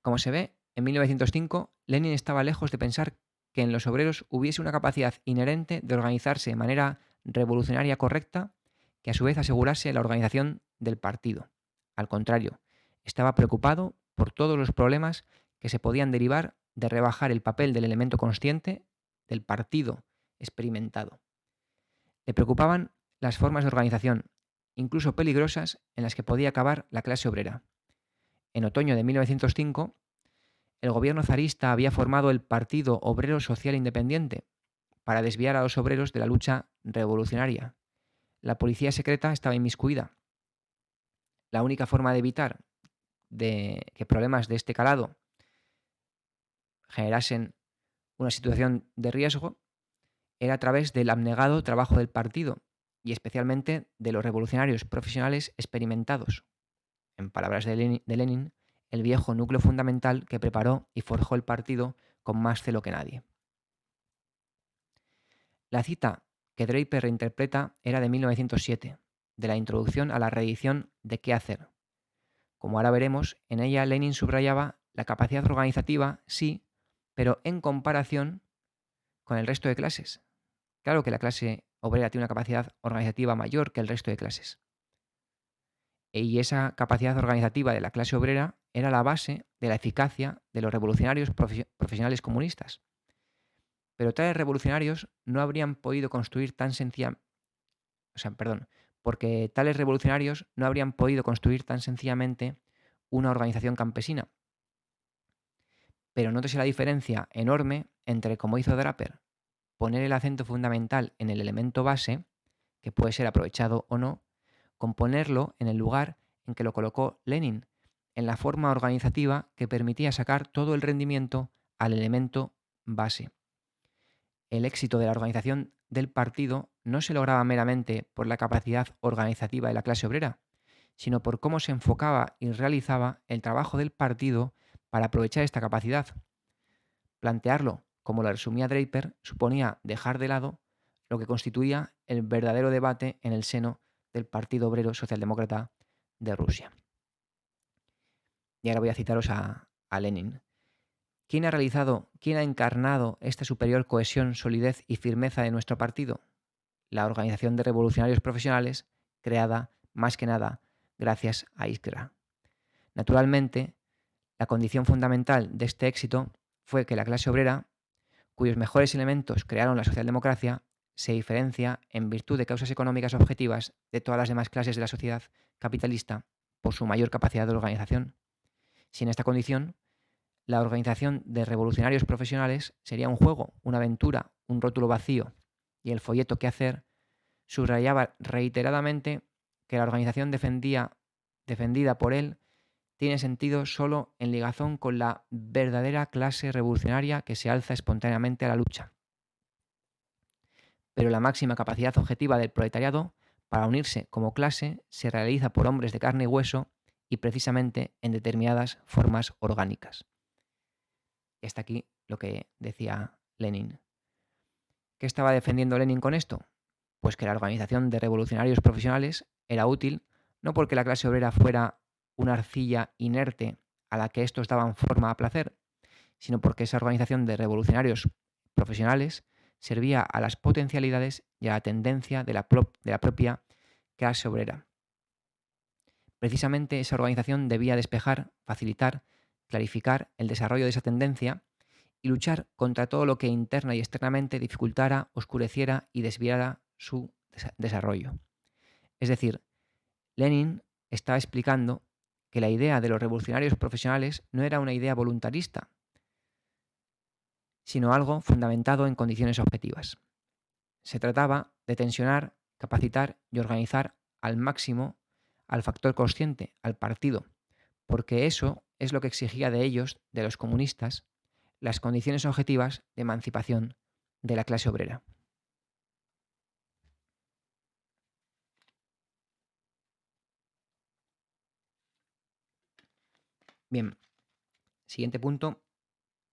Como se ve, en 1905, Lenin estaba lejos de pensar que en los obreros hubiese una capacidad inherente de organizarse de manera revolucionaria correcta que a su vez asegurase la organización del partido. Al contrario, estaba preocupado por todos los problemas que se podían derivar de rebajar el papel del elemento consciente del partido experimentado. Le preocupaban las formas de organización, incluso peligrosas, en las que podía acabar la clase obrera. En otoño de 1905, el gobierno zarista había formado el Partido Obrero Social Independiente para desviar a los obreros de la lucha revolucionaria. La policía secreta estaba inmiscuida. La única forma de evitar que problemas de este calado generasen una situación de riesgo era a través del abnegado trabajo del partido y especialmente de los revolucionarios profesionales experimentados. En palabras de Lenin, el viejo núcleo fundamental que preparó y forjó el partido con más celo que nadie. La cita que Draper reinterpreta era de 1907, de la introducción a la reedición de ¿Qué hacer? Como ahora veremos, en ella Lenin subrayaba la capacidad organizativa, sí, pero en comparación con el resto de clases. Claro que la clase obrera tiene una capacidad organizativa mayor que el resto de clases. Y esa capacidad organizativa de la clase obrera era la base de la eficacia de los revolucionarios profesionales comunistas. Pero tales revolucionarios no habrían podido construir porque tales revolucionarios no habrían podido construir tan sencillamente una organización campesina. Pero nótese la diferencia enorme entre, como hizo Draper, poner el acento fundamental en el elemento base, que puede ser aprovechado o no, con ponerlo en el lugar en que lo colocó Lenin, en la forma organizativa que permitía sacar todo el rendimiento al elemento base. El éxito de la organización del partido no se lograba meramente por la capacidad organizativa de la clase obrera, sino por cómo se enfocaba y realizaba el trabajo del partido para aprovechar esta capacidad. Plantearlo, como lo resumía Draper, suponía dejar de lado lo que constituía el verdadero debate en el seno del Partido Obrero Socialdemócrata de Rusia. Y ahora voy a citaros a Lenin. ¿Quién ha encarnado esta superior cohesión, solidez y firmeza de nuestro partido? La Organización de Revolucionarios Profesionales, creada, más que nada, gracias a Iskra. Naturalmente, la condición fundamental de este éxito fue que la clase obrera, cuyos mejores elementos crearon la socialdemocracia, se diferencia, en virtud de causas económicas objetivas, de todas las demás clases de la sociedad capitalista por su mayor capacidad de organización. Sin esta condición, la organización de revolucionarios profesionales sería un juego, una aventura, un rótulo vacío, y el folleto ¿Qué hacer? Subrayaba reiteradamente que la organización defendida por él tiene sentido solo en ligazón con la verdadera clase revolucionaria que se alza espontáneamente a la lucha. Pero la máxima capacidad objetiva del proletariado para unirse como clase se realiza por hombres de carne y hueso y precisamente en determinadas formas orgánicas. Y hasta aquí lo que decía Lenin. ¿Qué estaba defendiendo Lenin con esto? Pues que la organización de revolucionarios profesionales era útil no porque la clase obrera fuera una arcilla inerte a la que estos daban forma a placer, sino porque esa organización de revolucionarios profesionales servía a las potencialidades y a la tendencia de la propia clase obrera. Precisamente esa organización debía despejar, facilitar, clarificar el desarrollo de esa tendencia y luchar contra todo lo que interna y externamente dificultara, oscureciera y desviara su desarrollo. Es decir, Lenin estaba explicando que la idea de los revolucionarios profesionales no era una idea voluntarista, sino algo fundamentado en condiciones objetivas. Se trataba de tensionar, capacitar y organizar al máximo al factor consciente, al partido, porque eso es lo que exigía de ellos, de los comunistas, las condiciones objetivas de emancipación de la clase obrera. Bien, siguiente punto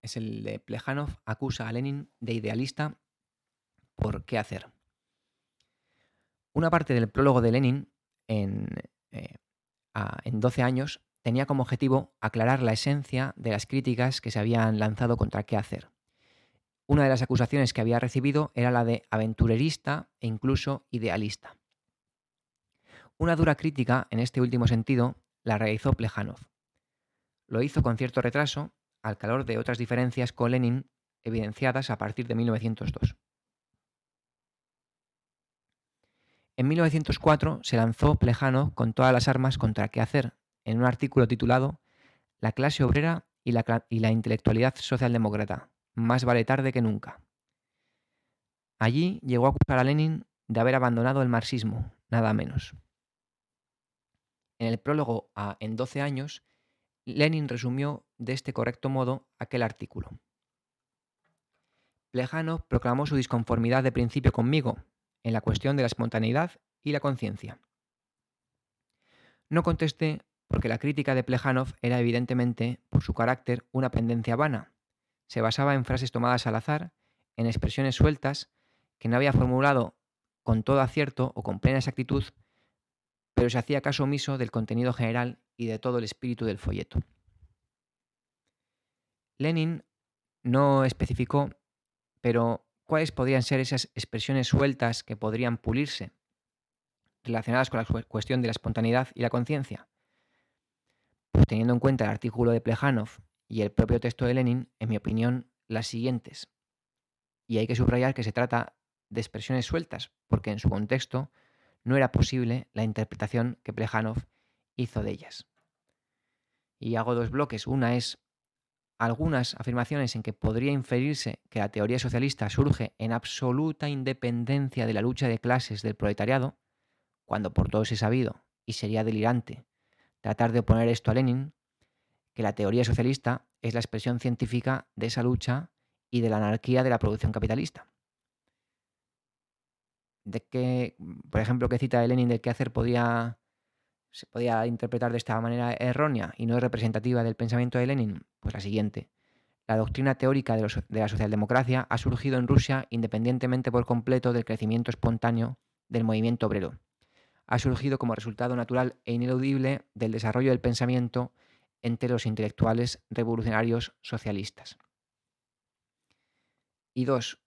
es el de Plejánov acusa a Lenin de idealista por qué hacer. Una parte del prólogo de Lenin en, eh, en 12 años tenía como objetivo aclarar la esencia de las críticas que se habían lanzado contra qué hacer. Una de las acusaciones que había recibido era la de aventurerista e incluso idealista. Una dura crítica en este último sentido la realizó Plejánov. Lo hizo con cierto retraso, al calor de otras diferencias con Lenin evidenciadas a partir de 1902. En 1904 se lanzó Plejánov con todas las armas contra qué hacer, en un artículo titulado La clase obrera y la intelectualidad socialdemócrata, más vale tarde que nunca. Allí llegó a acusar a Lenin de haber abandonado el marxismo, nada menos. En el prólogo a En 12 años, Lenin resumió de este correcto modo aquel artículo. Plejánov proclamó su disconformidad de principio conmigo en la cuestión de la espontaneidad y la conciencia. No contesté porque la crítica de Plejánov era evidentemente, por su carácter, una pendencia vana. Se basaba en frases tomadas al azar, en expresiones sueltas que no había formulado con todo acierto o con plena exactitud, pero se hacía caso omiso del contenido general y de todo el espíritu del folleto. Lenin no especificó, pero ¿cuáles podrían ser esas expresiones sueltas que podrían pulirse, relacionadas con la cuestión de la espontaneidad y la conciencia? Pues teniendo en cuenta el artículo de Plejánov y el propio texto de Lenin, en mi opinión, las siguientes. Y hay que subrayar que se trata de expresiones sueltas, porque en su contexto no era posible la interpretación que Plejánov hizo de ellas. Y hago dos bloques. Una es algunas afirmaciones en que podría inferirse que la teoría socialista surge en absoluta independencia de la lucha de clases del proletariado, cuando por todos es sabido, y sería delirante, tratar de oponer esto a Lenin, que la teoría socialista es la expresión científica de esa lucha y de la anarquía de la producción capitalista. De que, por ejemplo, que cita de Lenin del quehacer se podía interpretar de esta manera errónea y no es representativa del pensamiento de Lenin, pues la siguiente. La doctrina teórica de la socialdemocracia ha surgido en Rusia independientemente por completo del crecimiento espontáneo del movimiento obrero. Ha surgido como resultado natural e ineludible del desarrollo del pensamiento entre los intelectuales revolucionarios socialistas. Y dos,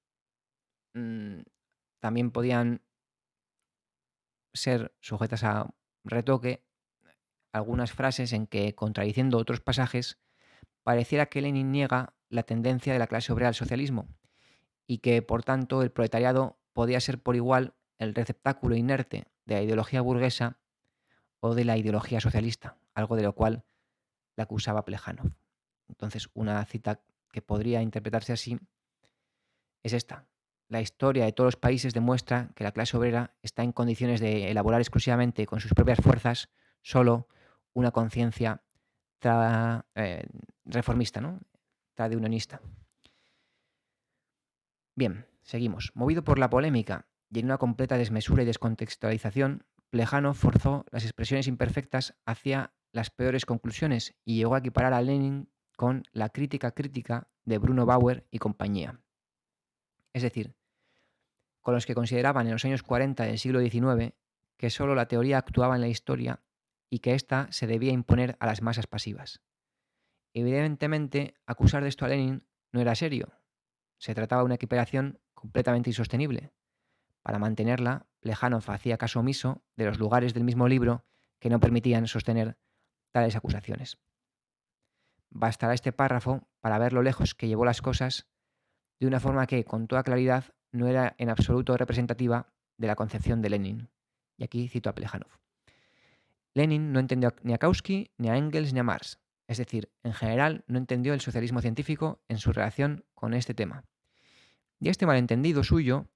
también podían ser sujetas a retoque algunas frases en que, contradiciendo otros pasajes, pareciera que Lenin niega la tendencia de la clase obrera al socialismo y que, por tanto, el proletariado podía ser por igual el receptáculo inerte de la ideología burguesa o de la ideología socialista, algo de lo cual la acusaba Plejánov. Entonces, una cita que podría interpretarse así es esta. La historia de todos los países demuestra que la clase obrera está en condiciones de elaborar exclusivamente con sus propias fuerzas solo una conciencia reformista, ¿no? Tradiunionista. Bien, seguimos. Movido por la polémica y en una completa desmesura y descontextualización, Plejánov forzó las expresiones imperfectas hacia las peores conclusiones y llegó a equiparar a Lenin con la crítica de Bruno Bauer y compañía. Es decir, con los que consideraban en los años 40 del siglo XIX que sólo la teoría actuaba en la historia y que ésta se debía imponer a las masas pasivas. Evidentemente, acusar de esto a Lenin no era serio. Se trataba de una equiparación completamente insostenible. Para mantenerla, Plejánov hacía caso omiso de los lugares del mismo libro que no permitían sostener tales acusaciones. Bastará este párrafo para ver lo lejos que llevó las cosas de una forma que, con toda claridad, no era en absoluto representativa de la concepción de Lenin. Y aquí cito a Plejánov. Lenin no entendió ni a Kautsky, ni a Engels, ni a Marx. Es decir, en general no entendió el socialismo científico en su relación con este tema. Y este malentendido suyo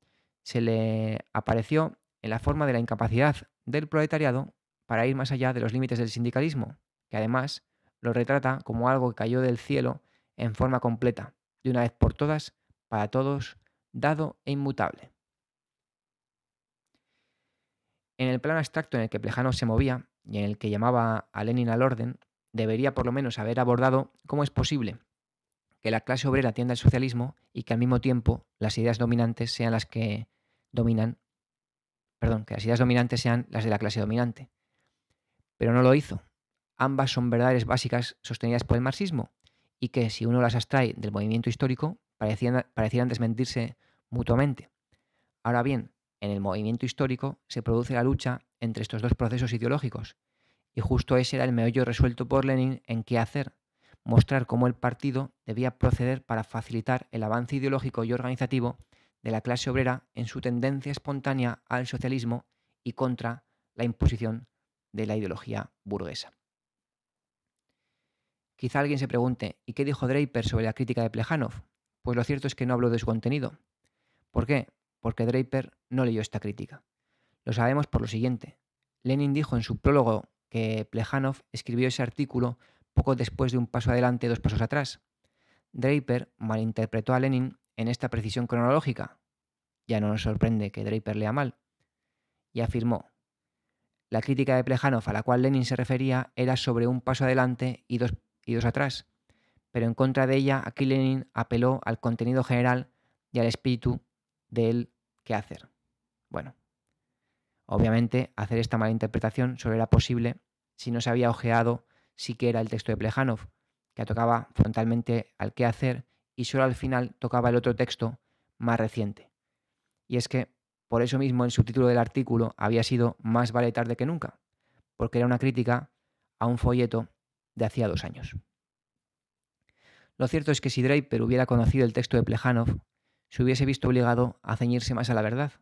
se le apareció en la forma de la incapacidad del proletariado para ir más allá de los límites del sindicalismo, que además lo retrata como algo que cayó del cielo en forma completa, de una vez por todas, para todos, dado e inmutable. En el plano abstracto en el que Plejánov se movía y en el que llamaba a Lenin al orden, debería por lo menos haber abordado cómo es posible que la clase obrera tienda al socialismo y que al mismo tiempo las ideas dominantes sean las que dominan, perdón, que las ideas dominantes sean las de la clase dominante. Pero no lo hizo. Ambas son verdades básicas sostenidas por el marxismo y que, si uno las abstrae del movimiento histórico, parecieran desmentirse mutuamente. Ahora bien, en el movimiento histórico se produce la lucha entre estos dos procesos ideológicos, y justo ese era el meollo resuelto por Lenin en qué hacer: mostrar cómo el partido debía proceder para facilitar el avance ideológico y organizativo de la clase obrera en su tendencia espontánea al socialismo y contra la imposición de la ideología burguesa. Quizá alguien se pregunte, ¿y qué dijo Draper sobre la crítica de Plejánov? Pues lo cierto es que no habló de su contenido. ¿Por qué? Porque Draper no leyó esta crítica. Lo sabemos por lo siguiente. Lenin dijo en su prólogo que Plejánov escribió ese artículo poco después de un paso adelante, dos pasos atrás. Draper malinterpretó a Lenin en esta precisión cronológica. Ya no nos sorprende que Draper lea mal. Y afirmó: la crítica de Plejánov a la cual Lenin se refería era sobre un paso adelante y dos atrás, pero en contra de ella aquí Lenin apeló al contenido general y al espíritu del quehacer. Bueno, obviamente hacer esta mala interpretación solo era posible si no se había ojeado siquiera el texto de Plejánov, que tocaba frontalmente al quehacer y solo al final tocaba el otro texto más reciente. Y es que por eso mismo el subtítulo del artículo había sido Más vale tarde que nunca, porque era una crítica a un folleto de hacía 2 años. Lo cierto es que si Draper hubiera conocido el texto de Plejánov, se hubiese visto obligado a ceñirse más a la verdad.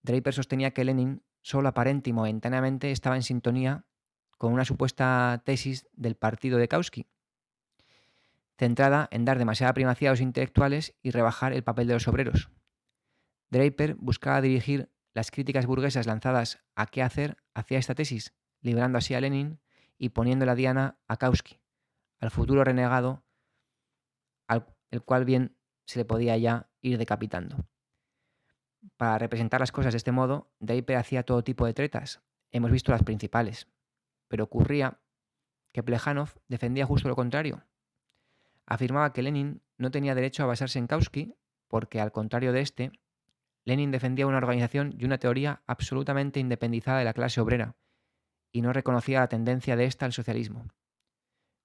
Draper sostenía que Lenin solo aparente y momentáneamente estaba en sintonía con una supuesta tesis del partido de Kautsky, centrada en dar demasiada primacía a los intelectuales y rebajar el papel de los obreros. Draper buscaba dirigir las críticas burguesas lanzadas a qué hacer hacia esta tesis, librando así a Lenin y poniendo la diana a Kautsky, al futuro renegado, el cual bien se le podía ya ir decapitando. Para representar las cosas de este modo, Draper hacía todo tipo de tretas. Hemos visto las principales. Pero ocurría que Plejánov defendía justo lo contrario. Afirmaba que Lenin no tenía derecho a basarse en Kautsky porque, al contrario de este, Lenin defendía una organización y una teoría absolutamente independizada de la clase obrera y no reconocía la tendencia de ésta al socialismo.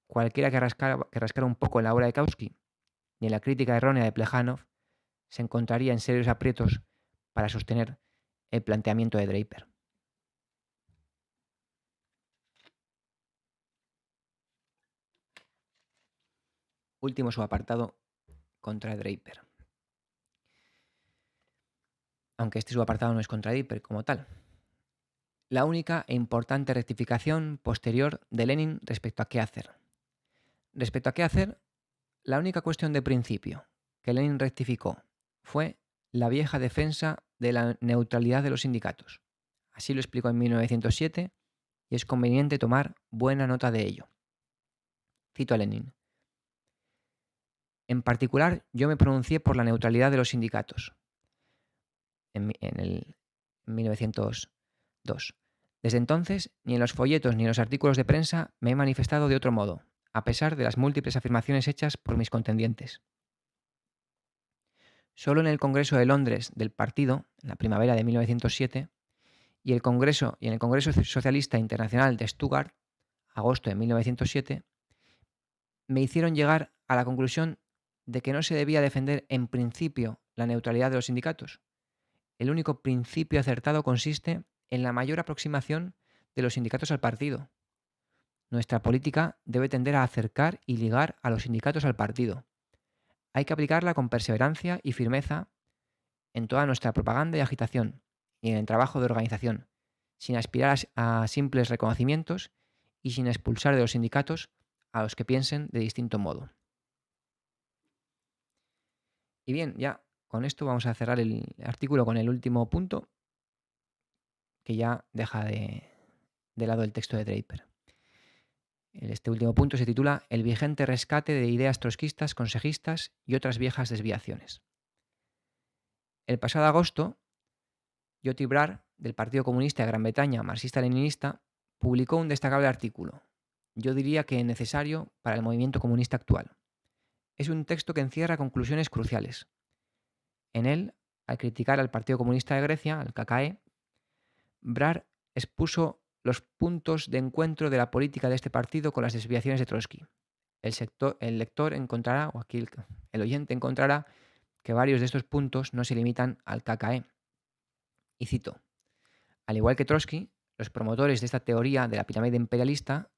Cualquiera que rascara un poco en la obra de Kautsky y en la crítica errónea de Plejánov se encontraría en serios aprietos para sostener el planteamiento de Draper. Último subapartado contra Draper. Aunque este subapartado no es contra Draper como tal. La única e importante rectificación posterior de Lenin respecto a qué hacer. Respecto a qué hacer, la única cuestión de principio que Lenin rectificó fue la vieja defensa de la neutralidad de los sindicatos. Así lo explicó en 1907 y es conveniente tomar buena nota de ello. Cito a Lenin. En particular, yo me pronuncié por la neutralidad de los sindicatos. En 1902. Desde entonces, ni en los folletos ni en los artículos de prensa me he manifestado de otro modo, a pesar de las múltiples afirmaciones hechas por mis contendientes. Solo en el Congreso de Londres del partido, en la primavera de 1907, y en el Congreso Socialista Internacional de Stuttgart, agosto de 1907, me hicieron llegar a la conclusión de que no se debía defender en principio la neutralidad de los sindicatos. El único principio acertado consiste en la mayor aproximación de los sindicatos al partido. Nuestra política debe tender a acercar y ligar a los sindicatos al partido. Hay que aplicarla con perseverancia y firmeza en toda nuestra propaganda y agitación y en el trabajo de organización, sin aspirar a simples reconocimientos y sin expulsar de los sindicatos a los que piensen de distinto modo. Y bien, ya con esto vamos a cerrar el artículo con el último punto, que ya deja de lado el texto de Draper. Este último punto se titula El vigente rescate de ideas trotskistas, consejistas y otras viejas desviaciones. El pasado agosto, Joti Brar, del Partido Comunista de Gran Bretaña, marxista-leninista, publicó un destacable artículo, yo diría que necesario para el movimiento comunista actual. Es un texto que encierra conclusiones cruciales. En él, al criticar al Partido Comunista de Grecia, al KKE, Brar expuso los puntos de encuentro de la política de este partido con las desviaciones de Trotsky. El lector encontrará, o aquí el oyente encontrará, que varios de estos puntos no se limitan al KKE. Y cito: al igual que Trotsky, los promotores de esta teoría de la pirámide imperialista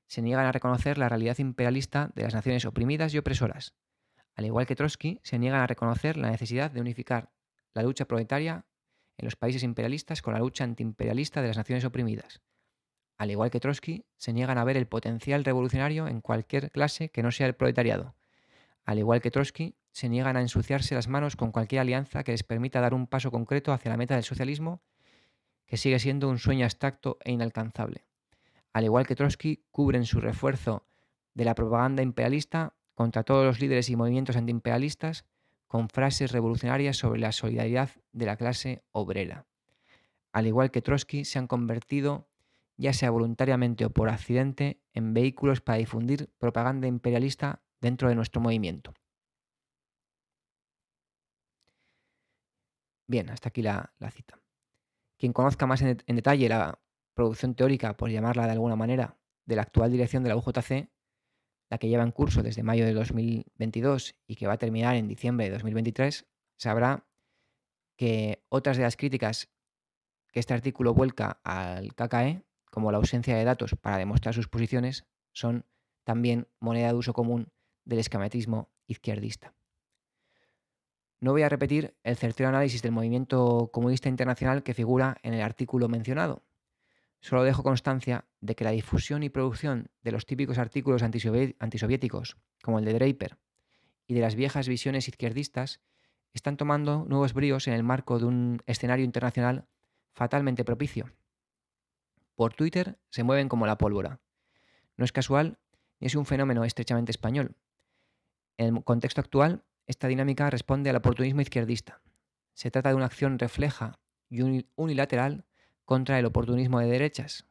se niegan a reconocer la realidad imperialista de las naciones oprimidas y opresoras. Al igual que Trotsky, se niegan a reconocer la necesidad de unificar la lucha proletaria en los países imperialistas con la lucha antiimperialista de las naciones oprimidas. Al igual que Trotsky, se niegan a ver el potencial revolucionario en cualquier clase que no sea el proletariado. Al igual que Trotsky, se niegan a ensuciarse las manos con cualquier alianza que les permita dar un paso concreto hacia la meta del socialismo, que sigue siendo un sueño abstracto e inalcanzable. Al igual que Trotsky, cubren su refuerzo de la propaganda imperialista contra todos los líderes y movimientos antiimperialistas con frases revolucionarias sobre la solidaridad de la clase obrera. Al igual que Trotsky, se han convertido, ya sea voluntariamente o por accidente, en vehículos para difundir propaganda imperialista dentro de nuestro movimiento. Bien, hasta aquí la cita. Quien conozca más en detalle la producción teórica, por llamarla de alguna manera, de la actual dirección de la UJC, la que lleva en curso desde mayo de 2022 y que va a terminar en diciembre de 2023, sabrá que otras de las críticas que este artículo vuelca al KKE, como la ausencia de datos para demostrar sus posiciones, son también moneda de uso común del esquematismo izquierdista. No voy a repetir el certero análisis del movimiento comunista internacional que figura en el artículo mencionado. Solo dejo constancia de que la difusión y producción de los típicos artículos antisoviéticos, como el de Draper, y de las viejas visiones izquierdistas, están tomando nuevos bríos en el marco de un escenario internacional fatalmente propicio. Por Twitter se mueven como la pólvora. No es casual ni es un fenómeno estrechamente español. En el contexto actual, esta dinámica responde al oportunismo izquierdista. Se trata de una acción refleja y unilateral contra el oportunismo de derechas.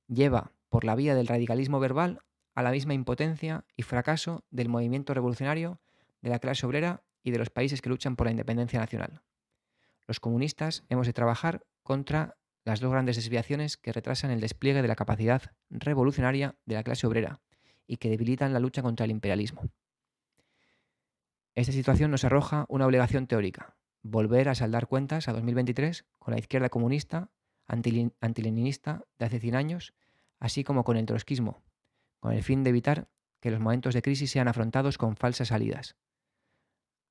Lleva, por la vía del radicalismo verbal, a la misma impotencia y fracaso del movimiento revolucionario, de la clase obrera y de los países que luchan por la independencia nacional. Los comunistas hemos de trabajar contra las dos grandes desviaciones que retrasan el despliegue de la capacidad revolucionaria de la clase obrera y que debilitan la lucha contra el imperialismo. Esta situación nos arroja una obligación teórica: volver a saldar cuentas a 2023 con la izquierda comunista, antileninista de hace 100 años, así como con el trotskismo, con el fin de evitar que los momentos de crisis sean afrontados con falsas salidas.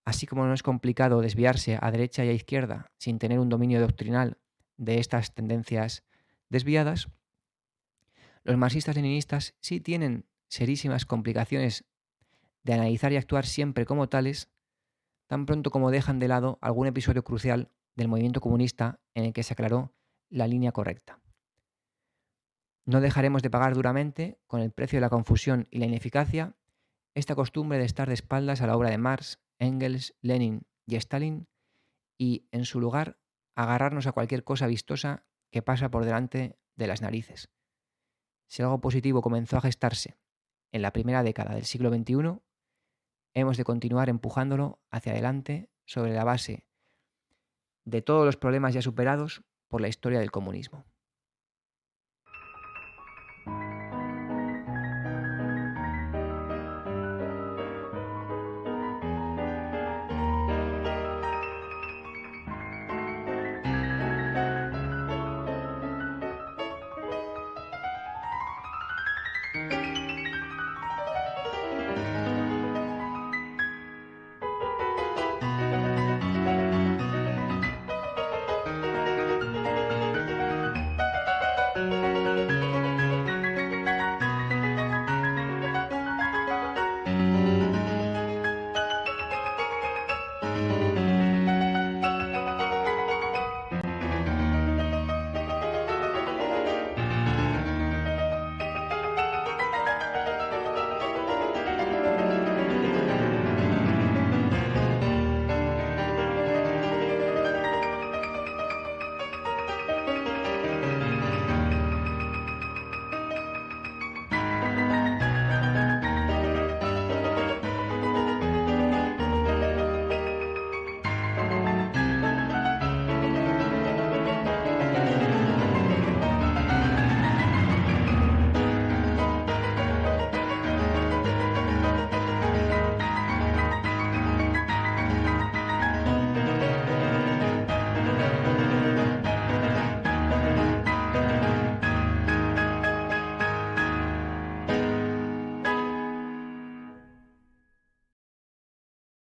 Así como no es complicado desviarse a derecha y a izquierda sin tener un dominio doctrinal de estas tendencias desviadas, los marxistas-leninistas sí tienen serísimas complicaciones de analizar y actuar siempre como tales, tan pronto como dejan de lado algún episodio crucial del movimiento comunista en el que se aclaró la línea correcta. No dejaremos de pagar duramente, con el precio de la confusión y la ineficacia, esta costumbre de estar de espaldas a la obra de Marx, Engels, Lenin y Stalin y, en su lugar, agarrarnos a cualquier cosa vistosa que pasa por delante de las narices. Si algo positivo comenzó a gestarse en la primera década del siglo XXI, hemos de continuar empujándolo hacia adelante sobre la base de todos los problemas ya superados por la historia del comunismo.